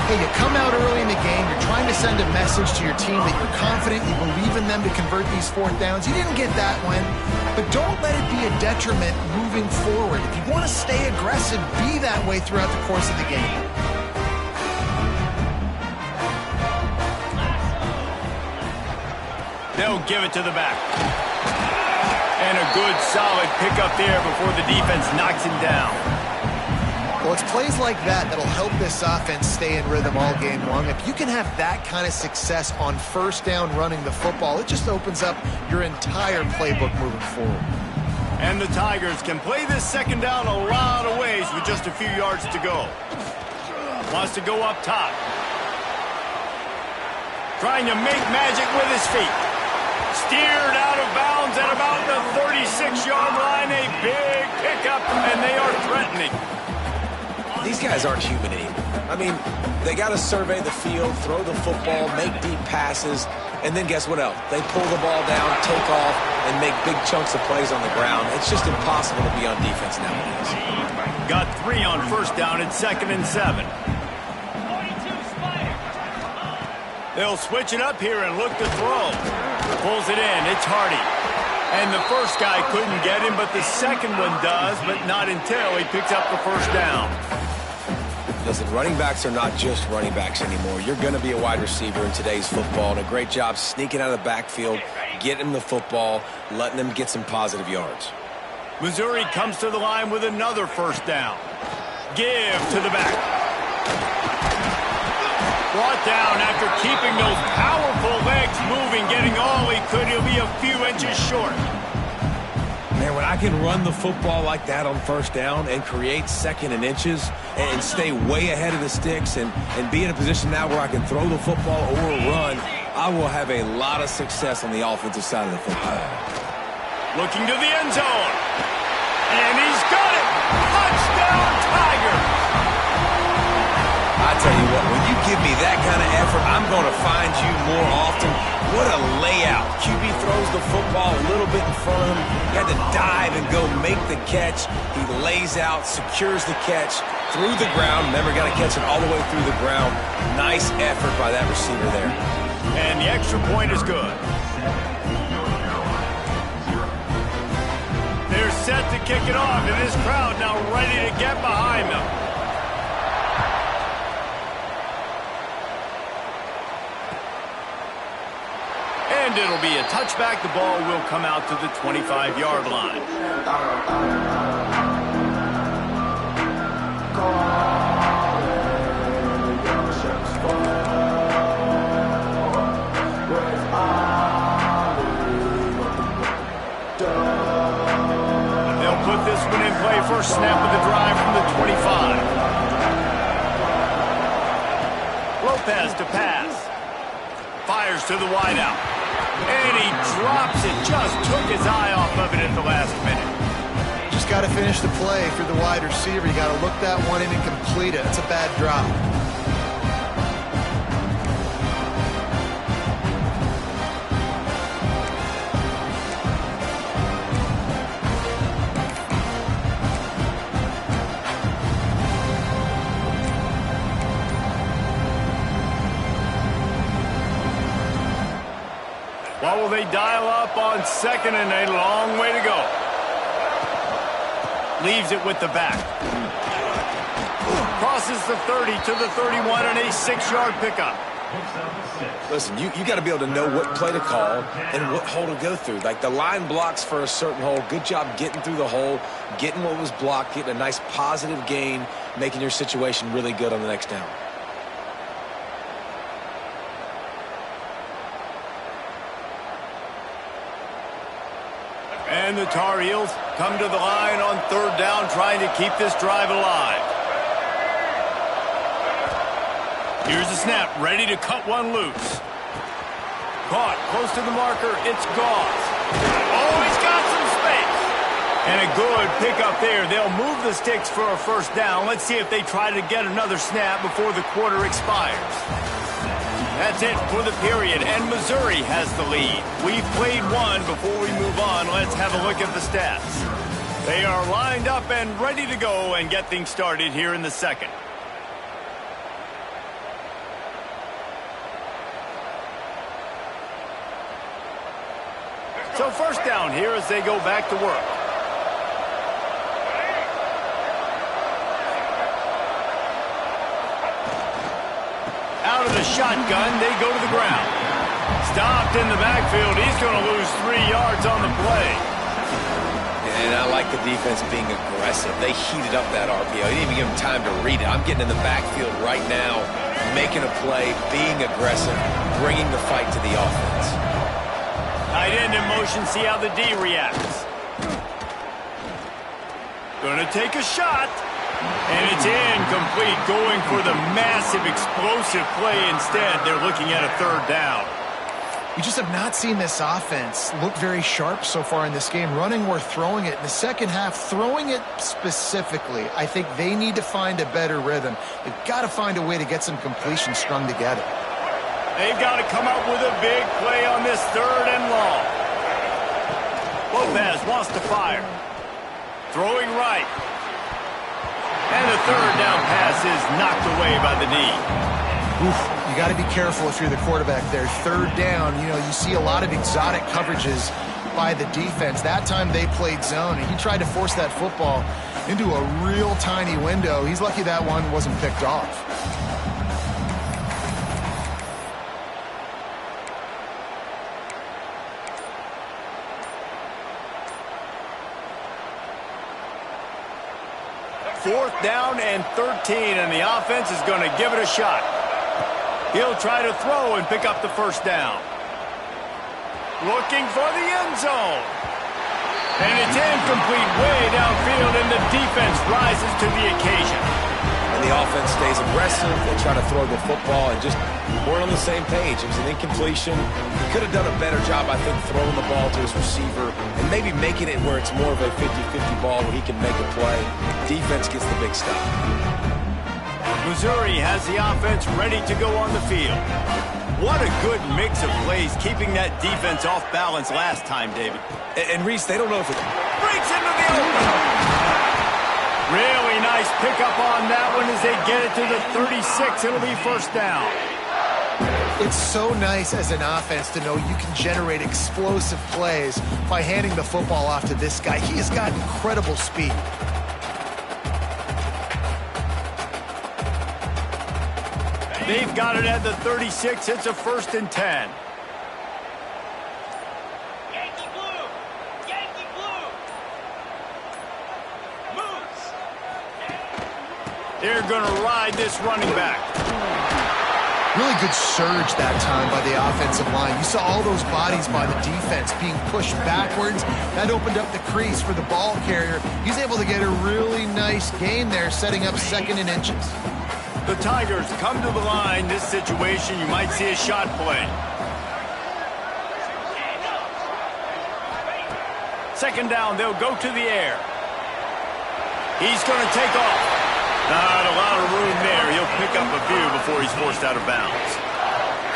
Hey, you come out early in the game, you're trying to send a message to your team that you're confident, you believe in them to convert these 4th downs. You didn't get that one, but don't let it be a detriment moving forward. If you want to stay aggressive, be that way throughout the course of the game. They'll give it to the back. And a good, solid pickup there before the defense knocks him down. Well, it's plays like that that'll help this offense stay in rhythm all game long. If you can have that kind of success on 1st down running the football, it just opens up your entire playbook moving forward. And the Tigers can play this 2nd down a lot of ways with just a few yards to go. Wants to go up top. Trying to make magic with his feet. Steered out of bounds at about the 36-yard line. A big pickup, and they are threatening. These guys aren't human anymore. I mean, they got to survey the field, throw the football, make deep passes, and then guess what else? They pull the ball down, take off, and make big chunks of plays on the ground. It's just impossible to be on defense nowadays. Got 3 on first down. It's 2nd and 7. They'll switch it up here and look to throw. Pulls it in. It's Hardy. And the first guy couldn't get him, but the second one does, but not until he picks up the first down. Listen, running backs are not just running backs anymore. You're going to be a wide receiver in today's football, and a great job sneaking out of the backfield, getting him the football, letting him get some positive yards. Missouri comes to the line with another first down. Give to the back. Brought down after keeping those powerful legs moving, getting all he could. He'll be a few inches short. Man, when I can run the football like that on first down and create 2nd and inches and stay way ahead of the sticks and be in a position now where I can throw the football or run, I will have a lot of success on the offensive side of the football. Looking to the end zone. And he's got it. Touchdown, Tigers. I tell you what, when you give me that kind of effort, I'm going to find you more often. What a layout. QB throws the football a little bit in front of him. He had to dive and go make the catch. He lays out, secures the catch through the ground. Remember, got to catch it all the way through the ground. Nice effort by that receiver there. And the extra point is good. They're set to kick it off, and this crowd now ready to get behind them. And it'll be a touchback. The ball will come out to the 25-yard line. They'll put this one in play. First snap of the drive from the 25. Lopez to pass. Fires to the wideout. And he drops it. Just took his eye off of it at the last minute. Just got to finish the play for the wide receiver. You got to look that one in and complete it. It's a bad drop. What will they dial up on second and a long way to go? Leaves it with the back. Crosses the 30 to the 31 and a 6-yard pickup. Listen, you got to be able to know what play to call and what hole to go through. Like the line blocks for a certain hole. Good job getting through the hole, getting what was blocked, getting a nice positive gain, making your situation really good on the next down. And the Tar Heels come to the line on third down, trying to keep this drive alive. Here's the snap, ready to cut one loose. Caught, close to the marker, it's Goss. Oh, he's got some space. And a good pickup there. They'll move the sticks for a first down. Let's see if they try to get another snap before the quarter expires. That's it for the period, and Missouri has the lead. We've played one. Before we move on, let's have a look at the stats. They are lined up and ready to go and get things started here in the second. So first down here as they go back to work. Out of the shotgun, they go to the ground. Stopped in the backfield. He's going to lose 3 yards on the play. And I like the defense being aggressive. They heated up that RPO. They didn't even give him time to read it. I'm getting in the backfield right now, making a play, being aggressive, bringing the fight to the offense. Tight end in motion. See how the D reacts. Going to take a shot. And it's incomplete, going for the massive explosive play instead. They're looking at a third down. We just have not seen this offense look very sharp so far in this game. Running or throwing it. In the second half, throwing it specifically, I think they need to find a better rhythm. They've got to find a way to get some completion strung together. They've got to come up with a big play on this third and long. Lopez wants to fire. Throwing right. And the third down pass is knocked away by the D. You got to be careful if you're the quarterback there. Third down, you see a lot of exotic coverages by the defense. That time they played zone, and he tried to force that football into a real tiny window. He's lucky that one wasn't picked off. Fourth down and 13, and the offense is going to give it a shot. He'll try to throw and pick up the first down. Looking for the end zone. And it's incomplete way downfield, and the defense rises to the occasion. And the offense stays aggressive. They try to throw the football and just weren't on the same page. It was an incompletion. He could have done a better job, I think, throwing the ball to his receiver and maybe making it where it's more of a 50-50 ball where he can make a play. Defense gets the big stop. Missouri has the offense ready to go on the field. What a good mix of plays, keeping that defense off balance last time, David. And Reese, they don't know if it breaks into the open. Really nice pickup on that one as they get it to the 36. It'll be first down. It's so nice as an offense to know you can generate explosive plays by handing the football off to this guy. He has got incredible speed. They've got it at the 36. It's a 1st and 10. Yankee blue! Yankee blue! Moves! They're going to ride this running back. Really good surge that time by the offensive line. You saw all those bodies by the defense being pushed backwards. That opened up the crease for the ball carrier. He's able to get a really nice gain there, setting up 2nd and inches. The Tigers come to the line. This situation, you might see a shot play. 2nd down, they'll go to the air. He's going to take off. Not a lot of room there. He'll pick up a few before he's forced out of bounds.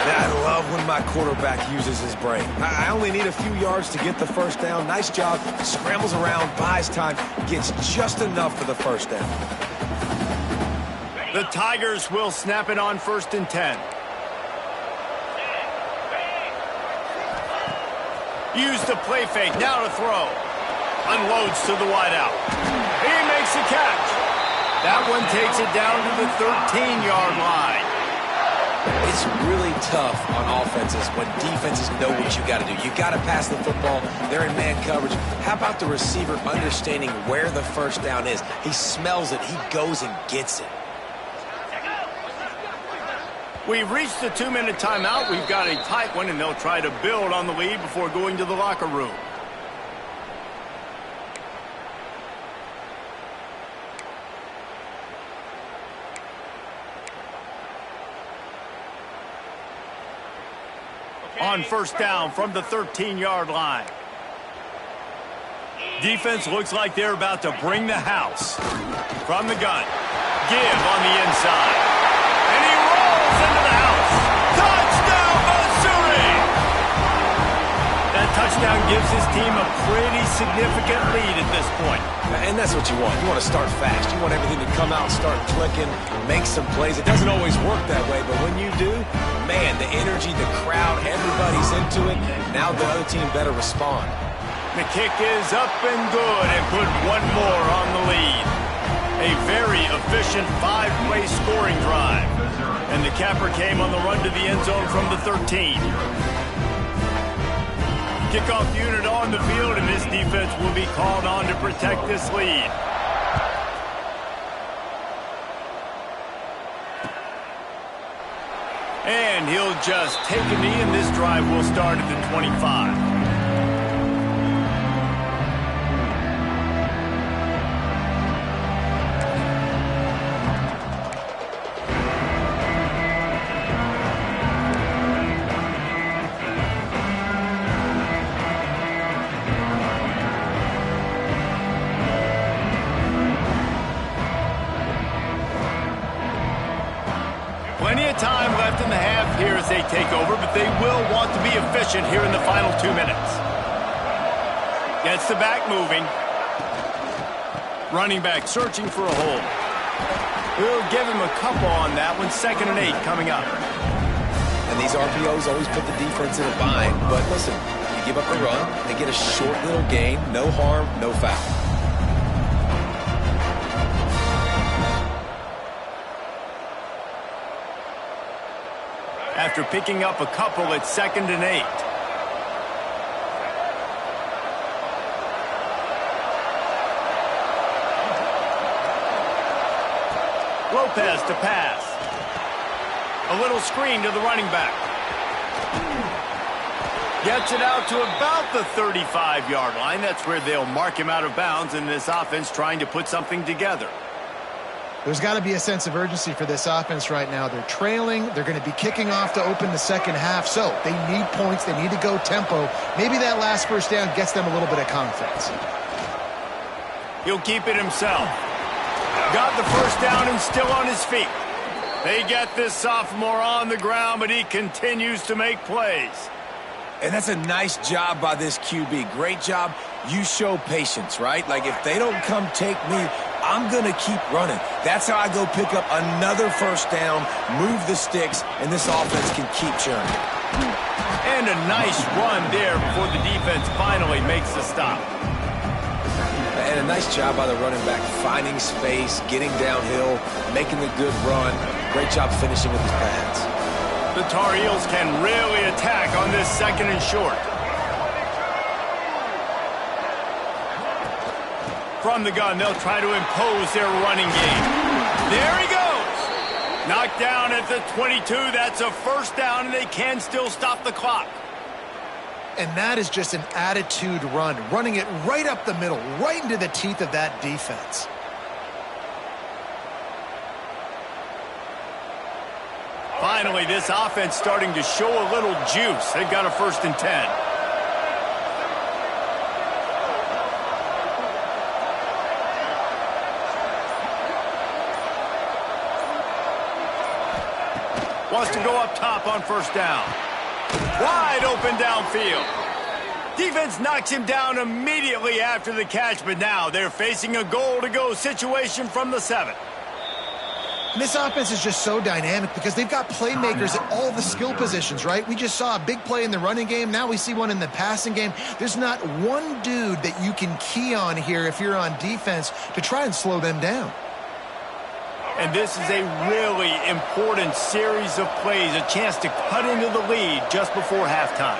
I love when my quarterback uses his brain. I only need a few yards to get the 1st down. Nice job. Scrambles around, buys time, gets just enough for the 1st down. The Tigers will snap it on 1st and 10. Use the play fake. Now to throw. Unloads to the wideout. He makes the catch. That one takes it down to the 13-yard line. It's really tough on offenses when defenses know what you got to do. You got to pass the football. They're in man coverage. How about the receiver understanding where the 1st down is? He smells it. He goes and gets it. We've reached the 2-minute timeout. We've got a tight one, and they'll try to build on the lead before going to the locker room. On 1st down from the 13-yard line. Defense looks like they're about to bring the house. From the gun. Give on the inside. And he rolls into the house. Touchdown, Missouri! That touchdown gives his team a pretty significant lead at this point. And that's what you want. You want to start fast. You want everything to come out, start clicking, make some plays. It doesn't always work that way, but when you do, man, the energy, the crowd, everybody's into it. Now the other team better respond. The kick is up and good and put one more on the lead. A very efficient 5-play scoring drive. And the capper came on the run to the end zone from the 13. Kickoff unit on the field, and this defense will be called on to protect this lead. And he'll just take a knee, and this drive will start at the 25. Plenty of time left in the half here as they take over, but they will want to be efficient here in the final 2 minutes. Gets the back moving. Running back searching for a hole. We'll give him a couple on that one. 2nd and 8 coming up. And these RPOs always put the defense in a bind. But listen, you give up a run, they get a short little gain. No harm, no foul. After picking up a couple, it's 2nd and 8. Lopez to pass. A little screen to the running back. Gets it out to about the 35-yard line. That's where they'll mark him out of bounds in this offense trying to put something together. There's got to be a sense of urgency for this offense right now. They're trailing. They're going to be kicking off to open the 2nd half. So they need points. They need to go tempo. Maybe that last 1st down gets them a little bit of confidence. He'll keep it himself. Got the 1st down and still on his feet. They get this sophomore on the ground, but he continues to make plays. And that's a nice job by this QB. Great job. You show patience, right? Like, if they don't come take me, I'm going to keep running. That's how I go pick up another first down, move the sticks, and this offense can keep churning. And a nice run there before the defense finally makes the stop. And a nice job by the running back, finding space, getting downhill, making the good run. Great job finishing with his pads. The Tar Heels can really attack on this 2nd and short. From the gun, they'll try to impose their running game. There he goes. Knocked down at the 22. That's a first down, and they can still stop the clock. And that is just an attitude run, running it right up the middle, right into the teeth of that defense. Finally, this offense starting to show a little juice. They've got a 1st and 10. Wants to go up top on first down. Wide open downfield. Defense knocks him down immediately after the catch, but now they're facing a goal-to-go situation from the 7. This offense is just so dynamic because they've got playmakers at all the skill positions, right? We just saw a big play in the running game. Now we see one in the passing game. There's not one dude that you can key on here if you're on defense to try and slow them down. And this is a really important series of plays, a chance to cut into the lead just before halftime.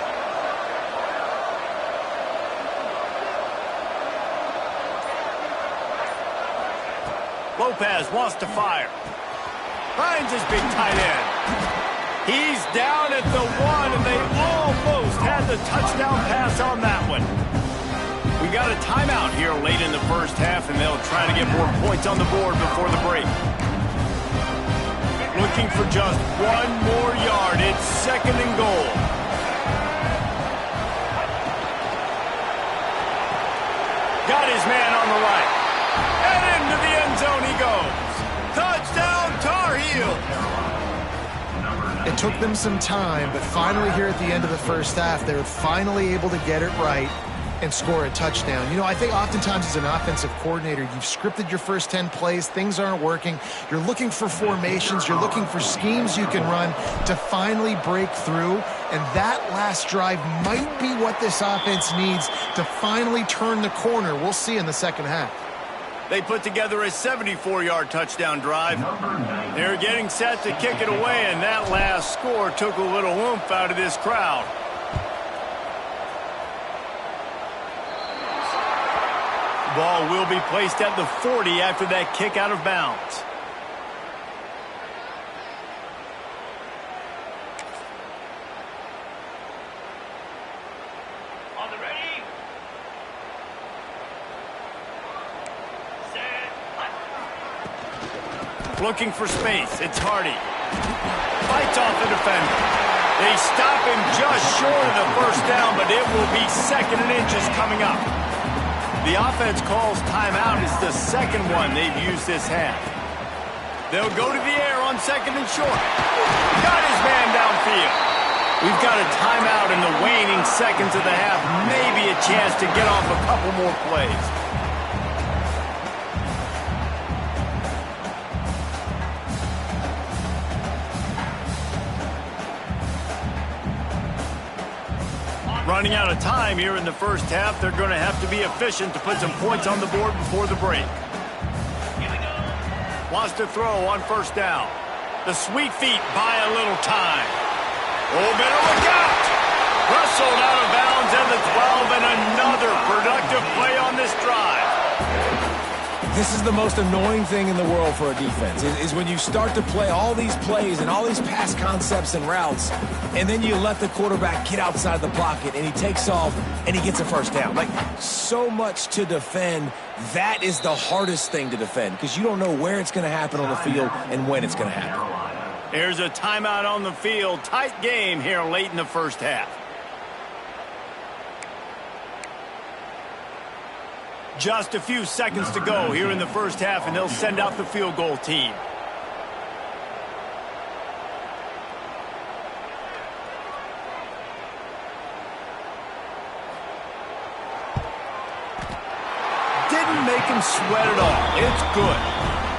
Lopez wants to fire. Finds his big tight end. He's down at the 1, and they almost had the touchdown pass on that one. We got a timeout here late in the first half, and they'll try to get more points on the board before the break. Looking for just 1 more yard. It's 2nd and goal. Got his man on the right. And into the end zone he goes. Touchdown, Tar Heels. It took them some time, but finally here at the end of the first half, they were finally able to get it right and score a touchdown. You know, I think oftentimes as an offensive coordinator, you've scripted your first 10 plays, things aren't working. You're looking for formations, you're looking for schemes you can run to finally break through, and that last drive might be what this offense needs to finally turn the corner. We'll see in the second half. They put together a 74-yard touchdown drive. They're getting set to kick it away, and that last score took a little oomph out of this crowd. Ball will be placed at the 40 after that kick out of bounds. On the ready. Set. Looking for space. It's Hardy. Fights off the defender. They stop him just short of the first down, but it will be 2nd and inches coming up. The offense calls timeout. It's the 2nd one they've used this half. They'll go to the air on 2nd and short. Got his man downfield. We've got a timeout in the waning seconds of the half. Maybe a chance to get off a couple more plays. Running out of time here in the first half. They're going to have to be efficient to put some points on the board before the break. Wants to throw on first down. The sweet feet buy a little time. Oh, better look out! Wrestled out of bounds at the 12, and another productive play on this drive. This is the most annoying thing in the world for a defense, is when you start to play all these plays and all these pass concepts and routes, and then you let the quarterback get outside the pocket, and he takes off, and he gets a first down. Like, so much to defend. That is the hardest thing to defend, because you don't know where it's going to happen on the field and when it's going to happen. There's a timeout on the field. Tight game here late in the first half. Just a few seconds to go here in the first half, and they'll send out the field goal team. didn't make him sweat at all. It's good.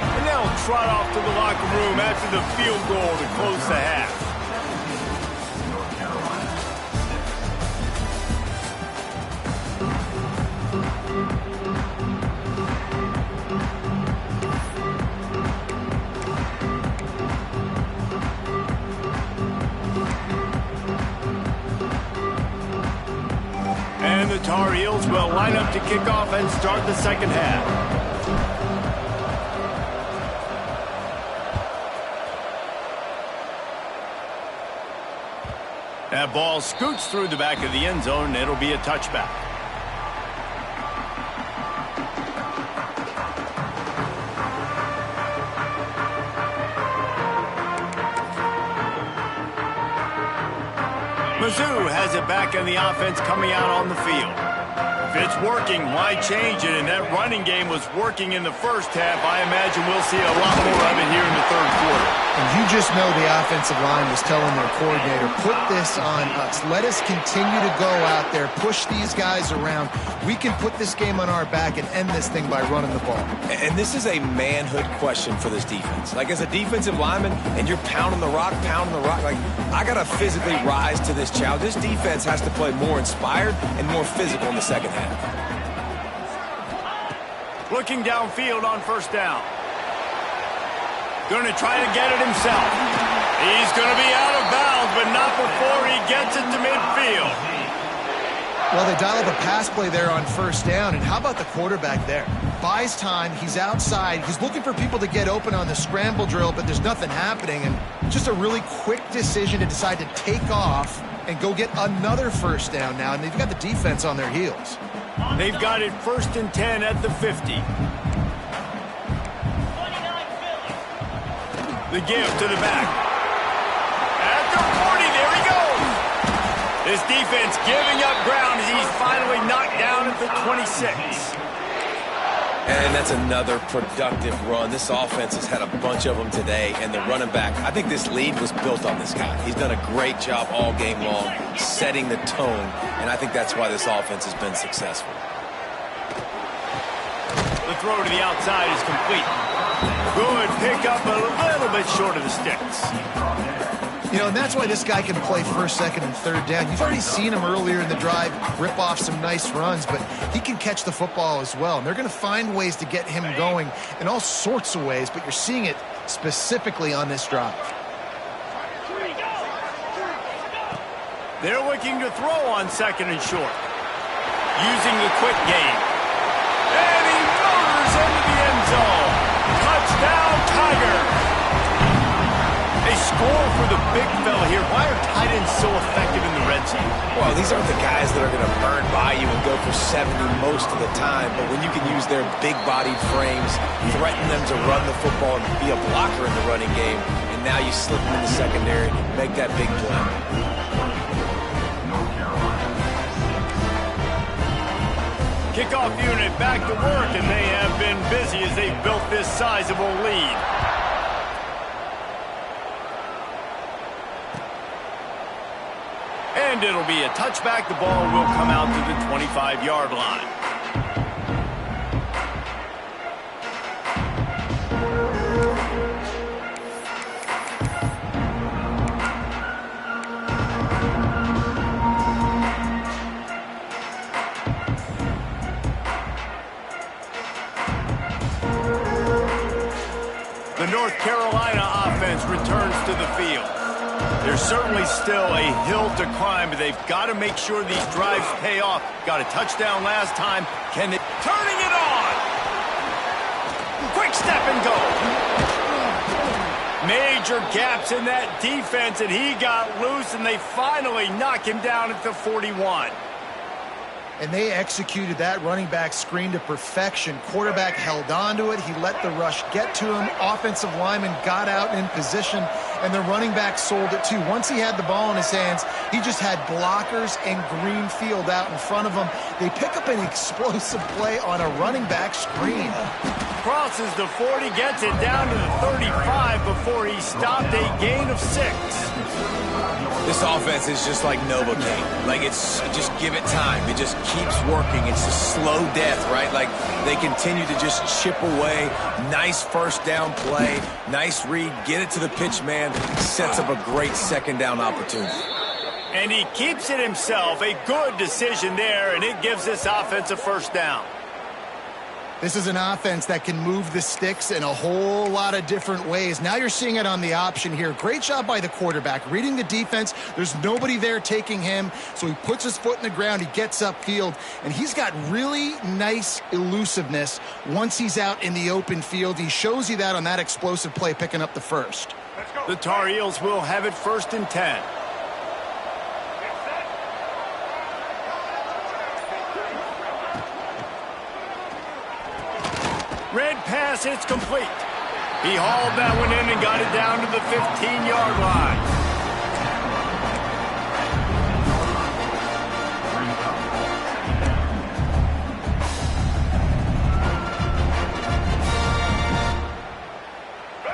And now he'll trot off to the locker room after the field goal to close the half. And the Tar Heels will line up to kick off and start the second half. That ball scoots through the back of the end zone, and it'll be a touchback. Mizzou has it back in the offense coming out on the field. If it's working, why change it? And that running game was working in the first half. I imagine we'll see a lot more of it here in the third quarter. And you just know the offensive line was telling their coordinator, put this on us. Let us continue to go out there, push these guys around. We can put this game on our back and end this thing by running the ball. And this is a manhood question for this defense. Like, as a defensive lineman, and you're pounding the rock, like, I got to physically rise to this challenge. This defense has to play more inspired and more physical in the second half. Looking downfield on first down. Going to try to get it himself. He's going to be out of bounds, but not before he gets it to midfield. Well, they dial up a pass play there on first down, and how about the quarterback there? Buys time, he's outside, he's looking for people to get open on the scramble drill, but there's nothing happening, and just a really quick decision to decide to take off and go get another first down now, and they've got the defense on their heels. They've got it 1st and 10 at the 50. The give to the back. At the 40, there he goes. This defense giving up ground as he's finally knocked down at the 26. And that's another productive run. This offense has had a bunch of them today, and the running back, I think this lead was built on this guy. He's done a great job all game long setting the tone, and I think that's why this offense has been successful. The throw to the outside is complete. Good pickup, a little bit short of the sticks. You know, and that's why this guy can play first, second, and third down. You've already seen him earlier in the drive rip off some nice runs, but he can catch the football as well. And they're going to find ways to get him going in all sorts of ways, but you're seeing it specifically on this drive. They're looking to throw on second and short. Using the quick game. And he motors into the end zone. Touchdown, Tiger. They score for the big fella here. Why are tight ends so effective in the red zone? Well, these aren't the guys that are going to burn by you and go for 70 most of the time, but when you can use their big-bodied frames, threaten them to run the football and be a blocker in the running game, and now you slip them in the secondary, make that big play. Kickoff unit back to work, and they have been busy as they've built this sizable lead. And it'll be a touchback. The ball will come out to the 25-yard line. The North Carolina offense returns to the field. There's certainly still a hill to climb, but they've got to make sure these drives pay off. Got a touchdown last time. Can they? Turning it on! Quick step and go. Major gaps in that defense, and he got loose, and they finally knock him down at the 41. And they executed that running back screen to perfection. Quarterback held on to it. He let the rush get to him. Offensive lineman got out in position, and the running back sold it too. Once he had the ball in his hands, he just had blockers and green field out in front of him. They pick up an explosive play on a running back screen. crosses the 40, gets it down to the 35 before he stopped, a gain of 6. This offense is just like Novocaine. Like, it's just give it time. It just keeps working. It's a slow death, right? Like, they continue to just chip away. Nice first down play. Nice read. Get it to the pitch man. Sets up a great second down opportunity. And he keeps it himself. A good decision there, and it gives this offense a first down. This is an offense that can move the sticks in a whole lot of different ways. Now you're seeing it on the option here. Great job by the quarterback. Reading the defense, there's nobody there taking him, so he puts his foot in the ground, he gets upfield, and he's got really nice elusiveness once he's out in the open field. He shows you that on that explosive play, picking up the first. The Tar Heels will have it 1st and 10. Red pass, it's complete. He hauled that one in and got it down to the 15-yard line.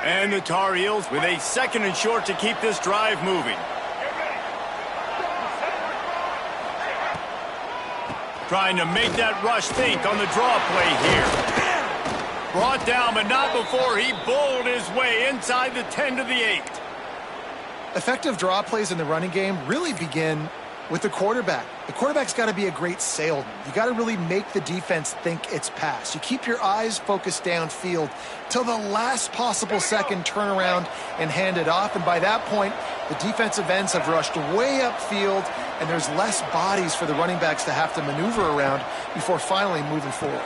And the Tar Heels with a 2nd and short to keep this drive moving. Trying to make that rush think on the draw play here. Brought down, but not before he bowled his way inside the 10 to the 8. Effective draw plays in the running game really begin with the quarterback. The quarterback's got to be a great salesman. You got to really make the defense think it's pass. You keep your eyes focused downfield till the last possible second, turn around and hand it off. And by that point, the defensive ends have rushed way upfield, and there's less bodies for the running backs to have to maneuver around before finally moving forward.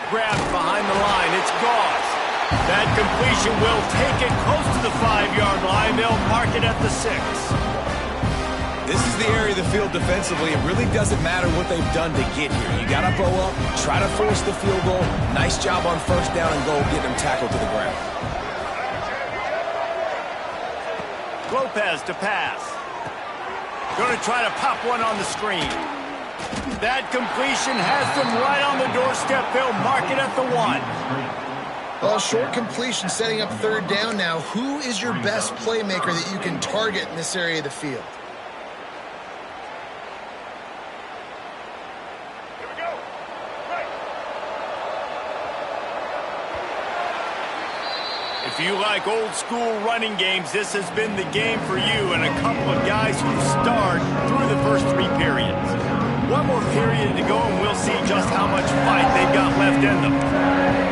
Grabbed behind the line, it's Gauze. That completion will take it close to the 5-yard line. They'll mark it at the 6. This is the area of the field defensively. It really doesn't matter what they've done to get here. You got to bow up, try to force the field goal. Nice job on first down and goal, get them tackled to the ground. Lopez to pass. Going to try to pop one on the screen. That completion has them right on the doorstep. They'll mark it at the 1. Well, short completion setting up 3rd down now. Who is your best playmaker that you can target in this area of the field? Here we go. Right. If you like old school running games, this has been the game for you and a couple of guys who starred through the first 3 periods. One more period to go, and we'll see just how much fight they've got left in them.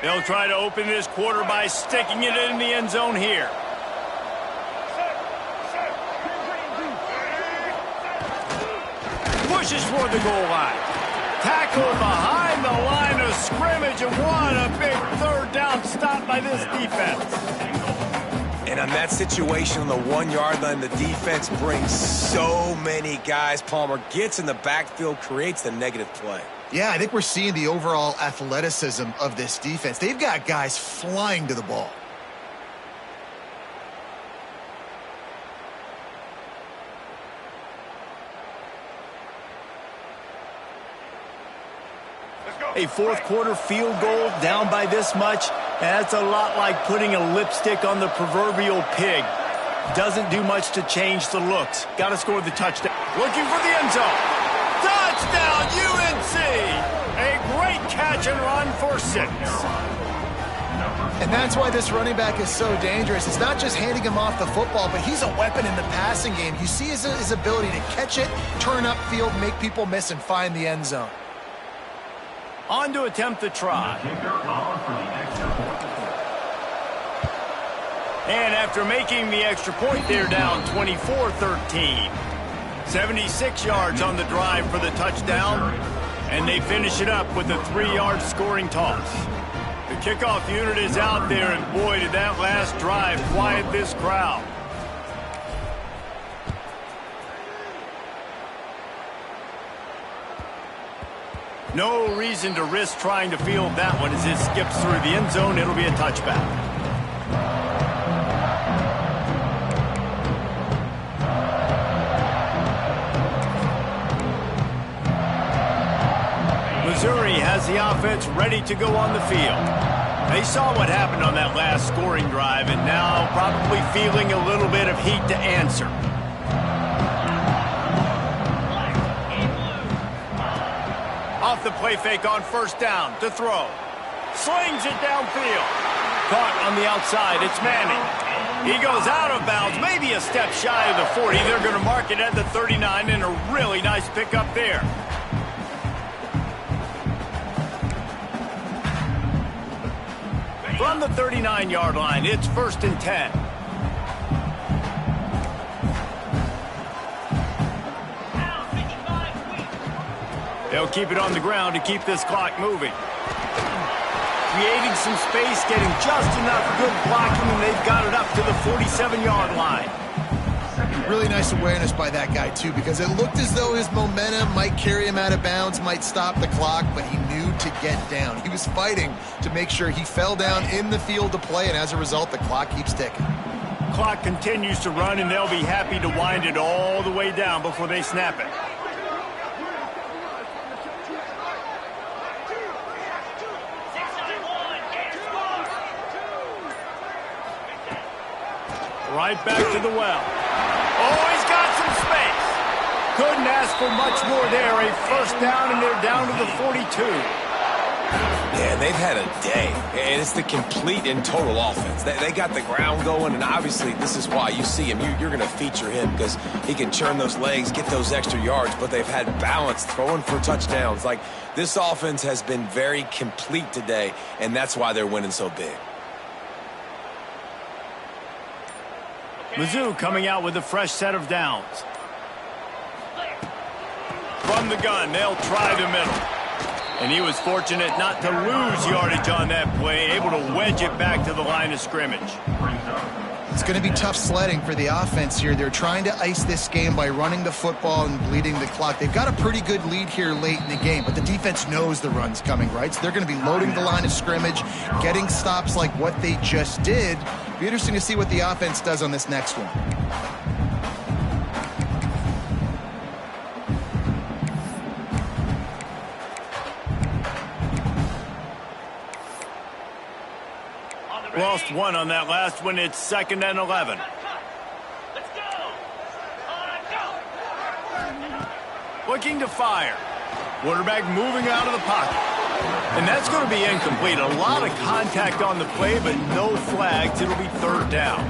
They'll try to open this quarter by sticking it in the end zone here. Pushes toward the goal line. Tackled behind the line of scrimmage, and what a big 3rd down stop by this defense. And on that situation on the 1-yard line, the defense brings so many guys. Palmer gets in the backfield, creates the negative play. Yeah, I think we're seeing the overall athleticism of this defense. They've got guys flying to the ball. A 4th quarter field goal down by this much. That's a lot like putting a lipstick on the proverbial pig. Doesn't do much to change the looks. Got to score the touchdown. Looking for the end zone. Touchdown, UNC! A great catch and run for 6. And that's why this running back is so dangerous. It's not just handing him off the football, but he's a weapon in the passing game. You see his ability to catch it, turn upfield, make people miss, and find the end zone. On to attempt the try. And after making the extra point, they're down 24-13. 76 yards on the drive for the touchdown, and they finish it up with a 3-yard scoring toss. The kickoff unit is out there, and boy, did that last drive quiet this crowd. No reason to risk trying to field that one as it skips through the end zone. It'll be a touchback. Missouri has the offense ready to go on the field. They saw what happened on that last scoring drive and now probably feeling a little bit of heat to answer. Off the play fake on first down to throw. Slings it downfield. Caught on the outside. It's Manning. He goes out of bounds, maybe a step shy of the 40. They're going to mark it at the 39, and a really nice pickup there. From the 39-yard line, it's 1st and 10. They'll keep it on the ground to keep this clock moving. Creating some space, getting just enough good blocking, and they've got it up to the 47-yard line. Really nice awareness by that guy, too, because it looked as though his momentum might carry him out of bounds, might stop the clock, but he knew to get down. He was fighting to make sure he fell down in the field to play, and as a result, the clock keeps ticking. Clock continues to run, and they'll be happy to wind it all the way down before they snap it. Right back to the well. Oh, he's got some space. Couldn't ask for much more there. A first down, and they're down to the 42. Yeah, they've had a day, and it's the complete and total offense. They got the ground going, and obviously this is why you see him. You're going to feature him because he can churn those legs, get those extra yards, but they've had balance, throwing for touchdowns. Like, this offense has been very complete today, and that's why they're winning so big. Mizzou coming out with a fresh set of downs. From the gun, they'll try the middle. And he was fortunate not to lose yardage on that play, able to wedge it back to the line of scrimmage. It's going to be tough sledding for the offense here. They're trying to ice this game by running the football and bleeding the clock. They've got a pretty good lead here late in the game, but the defense knows the run's coming, right? So they're going to be loading the line of scrimmage, getting stops like what they just did. Be interesting to see what the offense does on this next one. Lost one on that last one. It's 2nd and 11. Let's go. Looking to fire. Quarterback moving out of the pocket. And that's going to be incomplete. A lot of contact on the play, but no flags. It'll be 3rd down.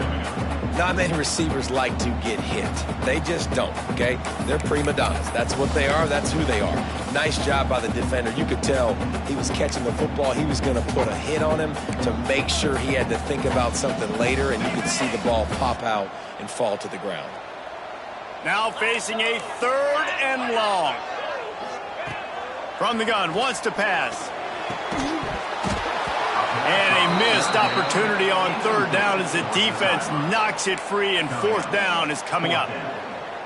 Not many receivers like to get hit. They just don't, okay? They're prima donnas. That's what they are. That's who they are. Nice job by the defender. You could tell he was catching the football. He was going to put a hit on him to make sure he had to think about something later, and you could see the ball pop out and fall to the ground. Now facing a 3rd and long. From the gun, wants to pass. And a missed opportunity on 3rd down as the defense knocks it free, and 4th down is coming up.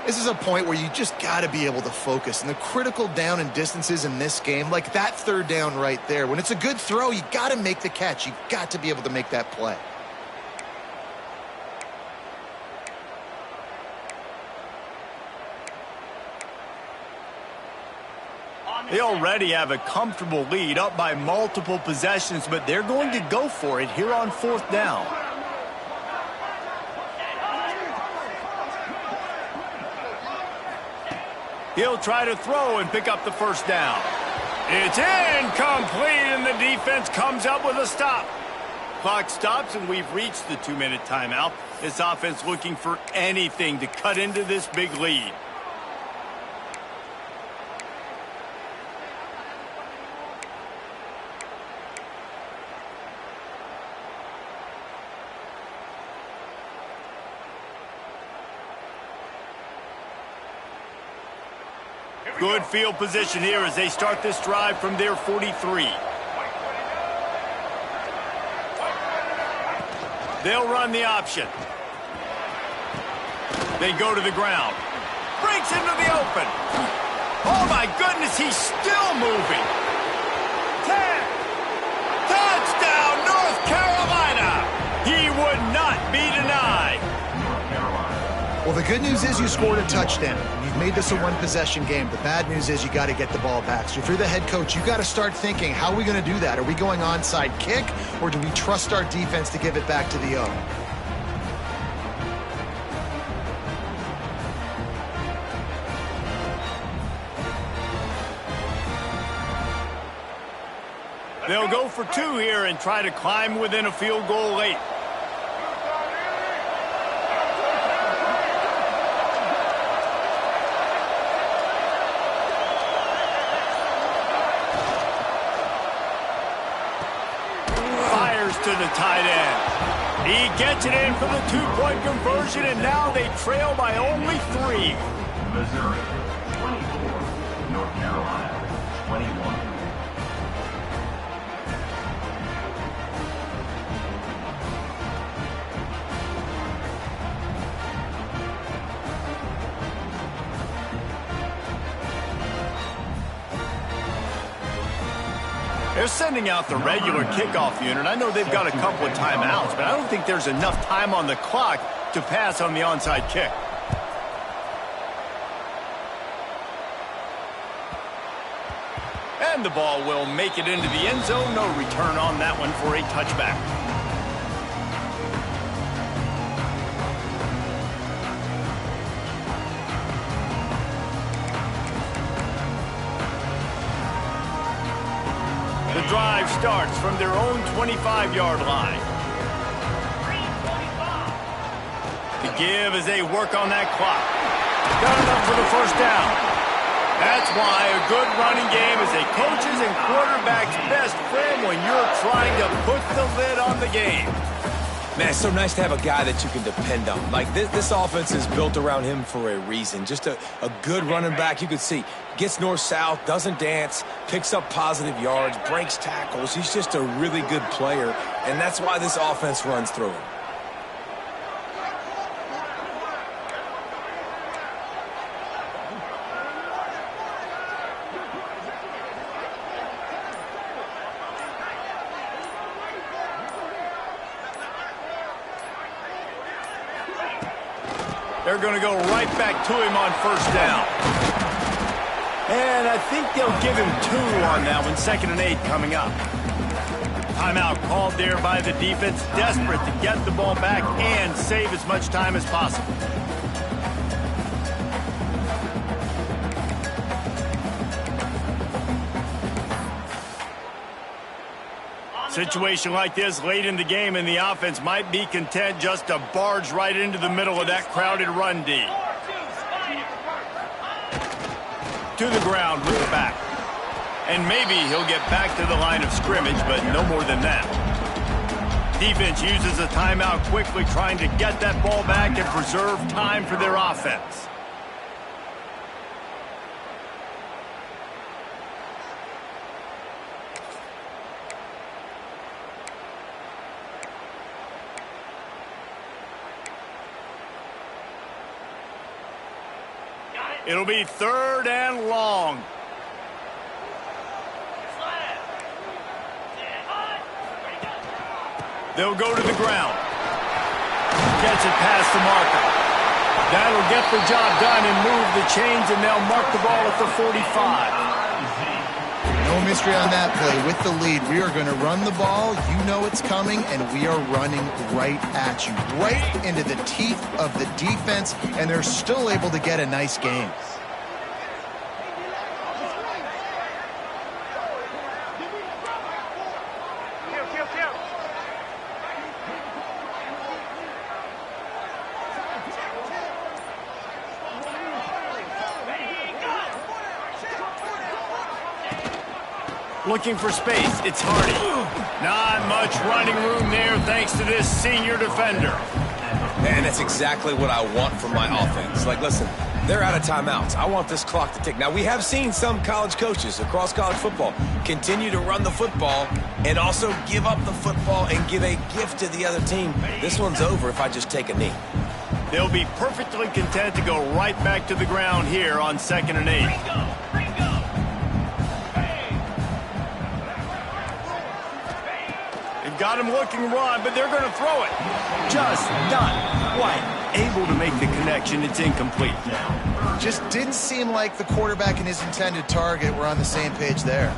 This is a point where you just got to be able to focus. And the critical down and distances in this game, like that 3rd down right there, when it's a good throw, you got to make the catch. You've got to be able to make that play. They already have a comfortable lead, up by multiple possessions, but they're going to go for it here on 4th down. He'll try to throw and pick up the 1st down. It's incomplete, and the defense comes up with a stop. Clock stops, and we've reached the 2-minute timeout. This offense looking for anything to cut into this big lead. Good field position here as they start this drive from their 43. They'll run the option. They go to the ground. Breaks into the open. Oh, my goodness, he's still moving. Well, the good news is you scored a touchdown. You've made this a one-possession game. The bad news is you got to get the ball back. So if you're the head coach, you got to start thinking, how are we going to do that? Are we going onside kick, or do we trust our defense to give it back to the O? They'll go for 2 here and try to climb within a field goal late. Fires to the tight end. He gets it in for the 2-point conversion, and now they trail by only 3. Missouri, 24. North Carolina, 21. They're sending out the regular kickoff unit. I know they've got a couple of timeouts, but I don't think there's enough time on the clock to pass on the onside kick. And the ball will make it into the end zone. No return on that one for a touchback. The drive starts from their own 25-yard line. The give as they work on that clock. Got enough for the first down. That's why a good running game is a coach's and quarterback's best friend when you're trying to put the lid on the game. Man, it's so nice to have a guy that you can depend on. Like, this offense is built around him for a reason. Just a good running back. You can see, gets north-south, doesn't dance, picks up positive yards, breaks tackles. He's just a really good player, and that's why this offense runs through him. They're going to go right back to him on first down. And I think they'll give him 2 on that one. 2nd and 8 coming up. Timeout called there by the defense. Desperate to get the ball back and save as much time as possible. Situation like this late in the game, and the offense might be content just to barge right into the middle of that crowded run D. To the ground with the back. And maybe he'll get back to the line of scrimmage, but no more than that. Defense uses a timeout quickly, trying to get that ball back and preserve time for their offense. It'll be 3rd and long. They'll go to the ground. Gets it past the marker. That'll get the job done and move the chains, and they'll mark the ball at the 45. No mystery on that play. With the lead, we are going to run the ball. You know it's coming, and we are running right at you, right into the teeth of the defense, and they're still able to get a nice game. Looking for space, it's Hardy. Not much running room there thanks to this senior defender. Man, that's exactly what I want from my offense. Like, listen, they're out of timeouts. I want this clock to tick. Now, we have seen some college coaches across college football continue to run the football and also give up the football and give a gift to the other team. This one's over if I just take a knee. They'll be perfectly content to go right back to the ground here on 2nd and 8. Got him looking run, but they're going to throw it. Just not quite. able to make the connection. It's incomplete. Just didn't seem like the quarterback and his intended target were on the same page there.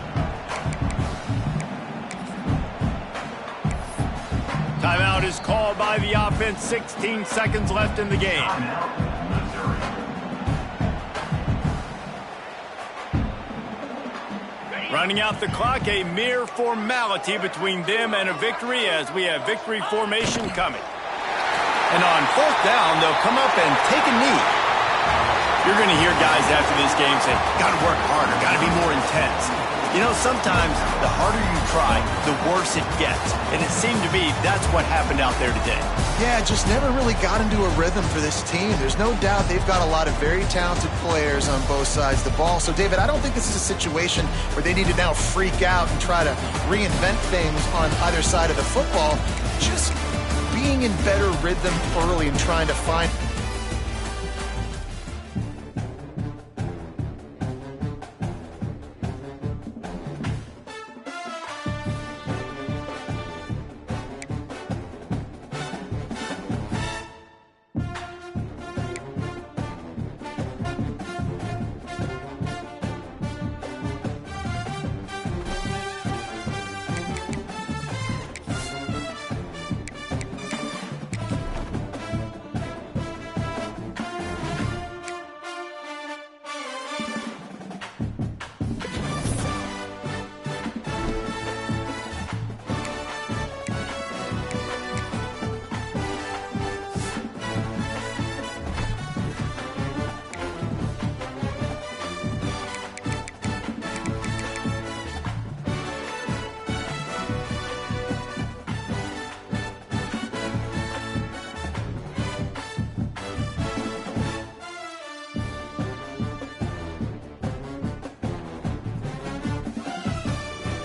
Timeout is called by the offense. 16 seconds left in the game. Running out the clock, a mere formality between them and a victory as we have victory formation coming. And on 4th down, they'll come up and take a knee. You're going to hear guys after this game say, got to work harder, got to be more intense. You know, sometimes the harder you try, the worse it gets. And it seemed to be that's what happened out there today. Yeah, just never really got into a rhythm for this team. There's no doubt they've got a lot of very talented players on both sides of the ball. So, David, I don't think this is a situation where they need to now freak out and try to reinvent things on either side of the football. Just being in better rhythm early and trying to find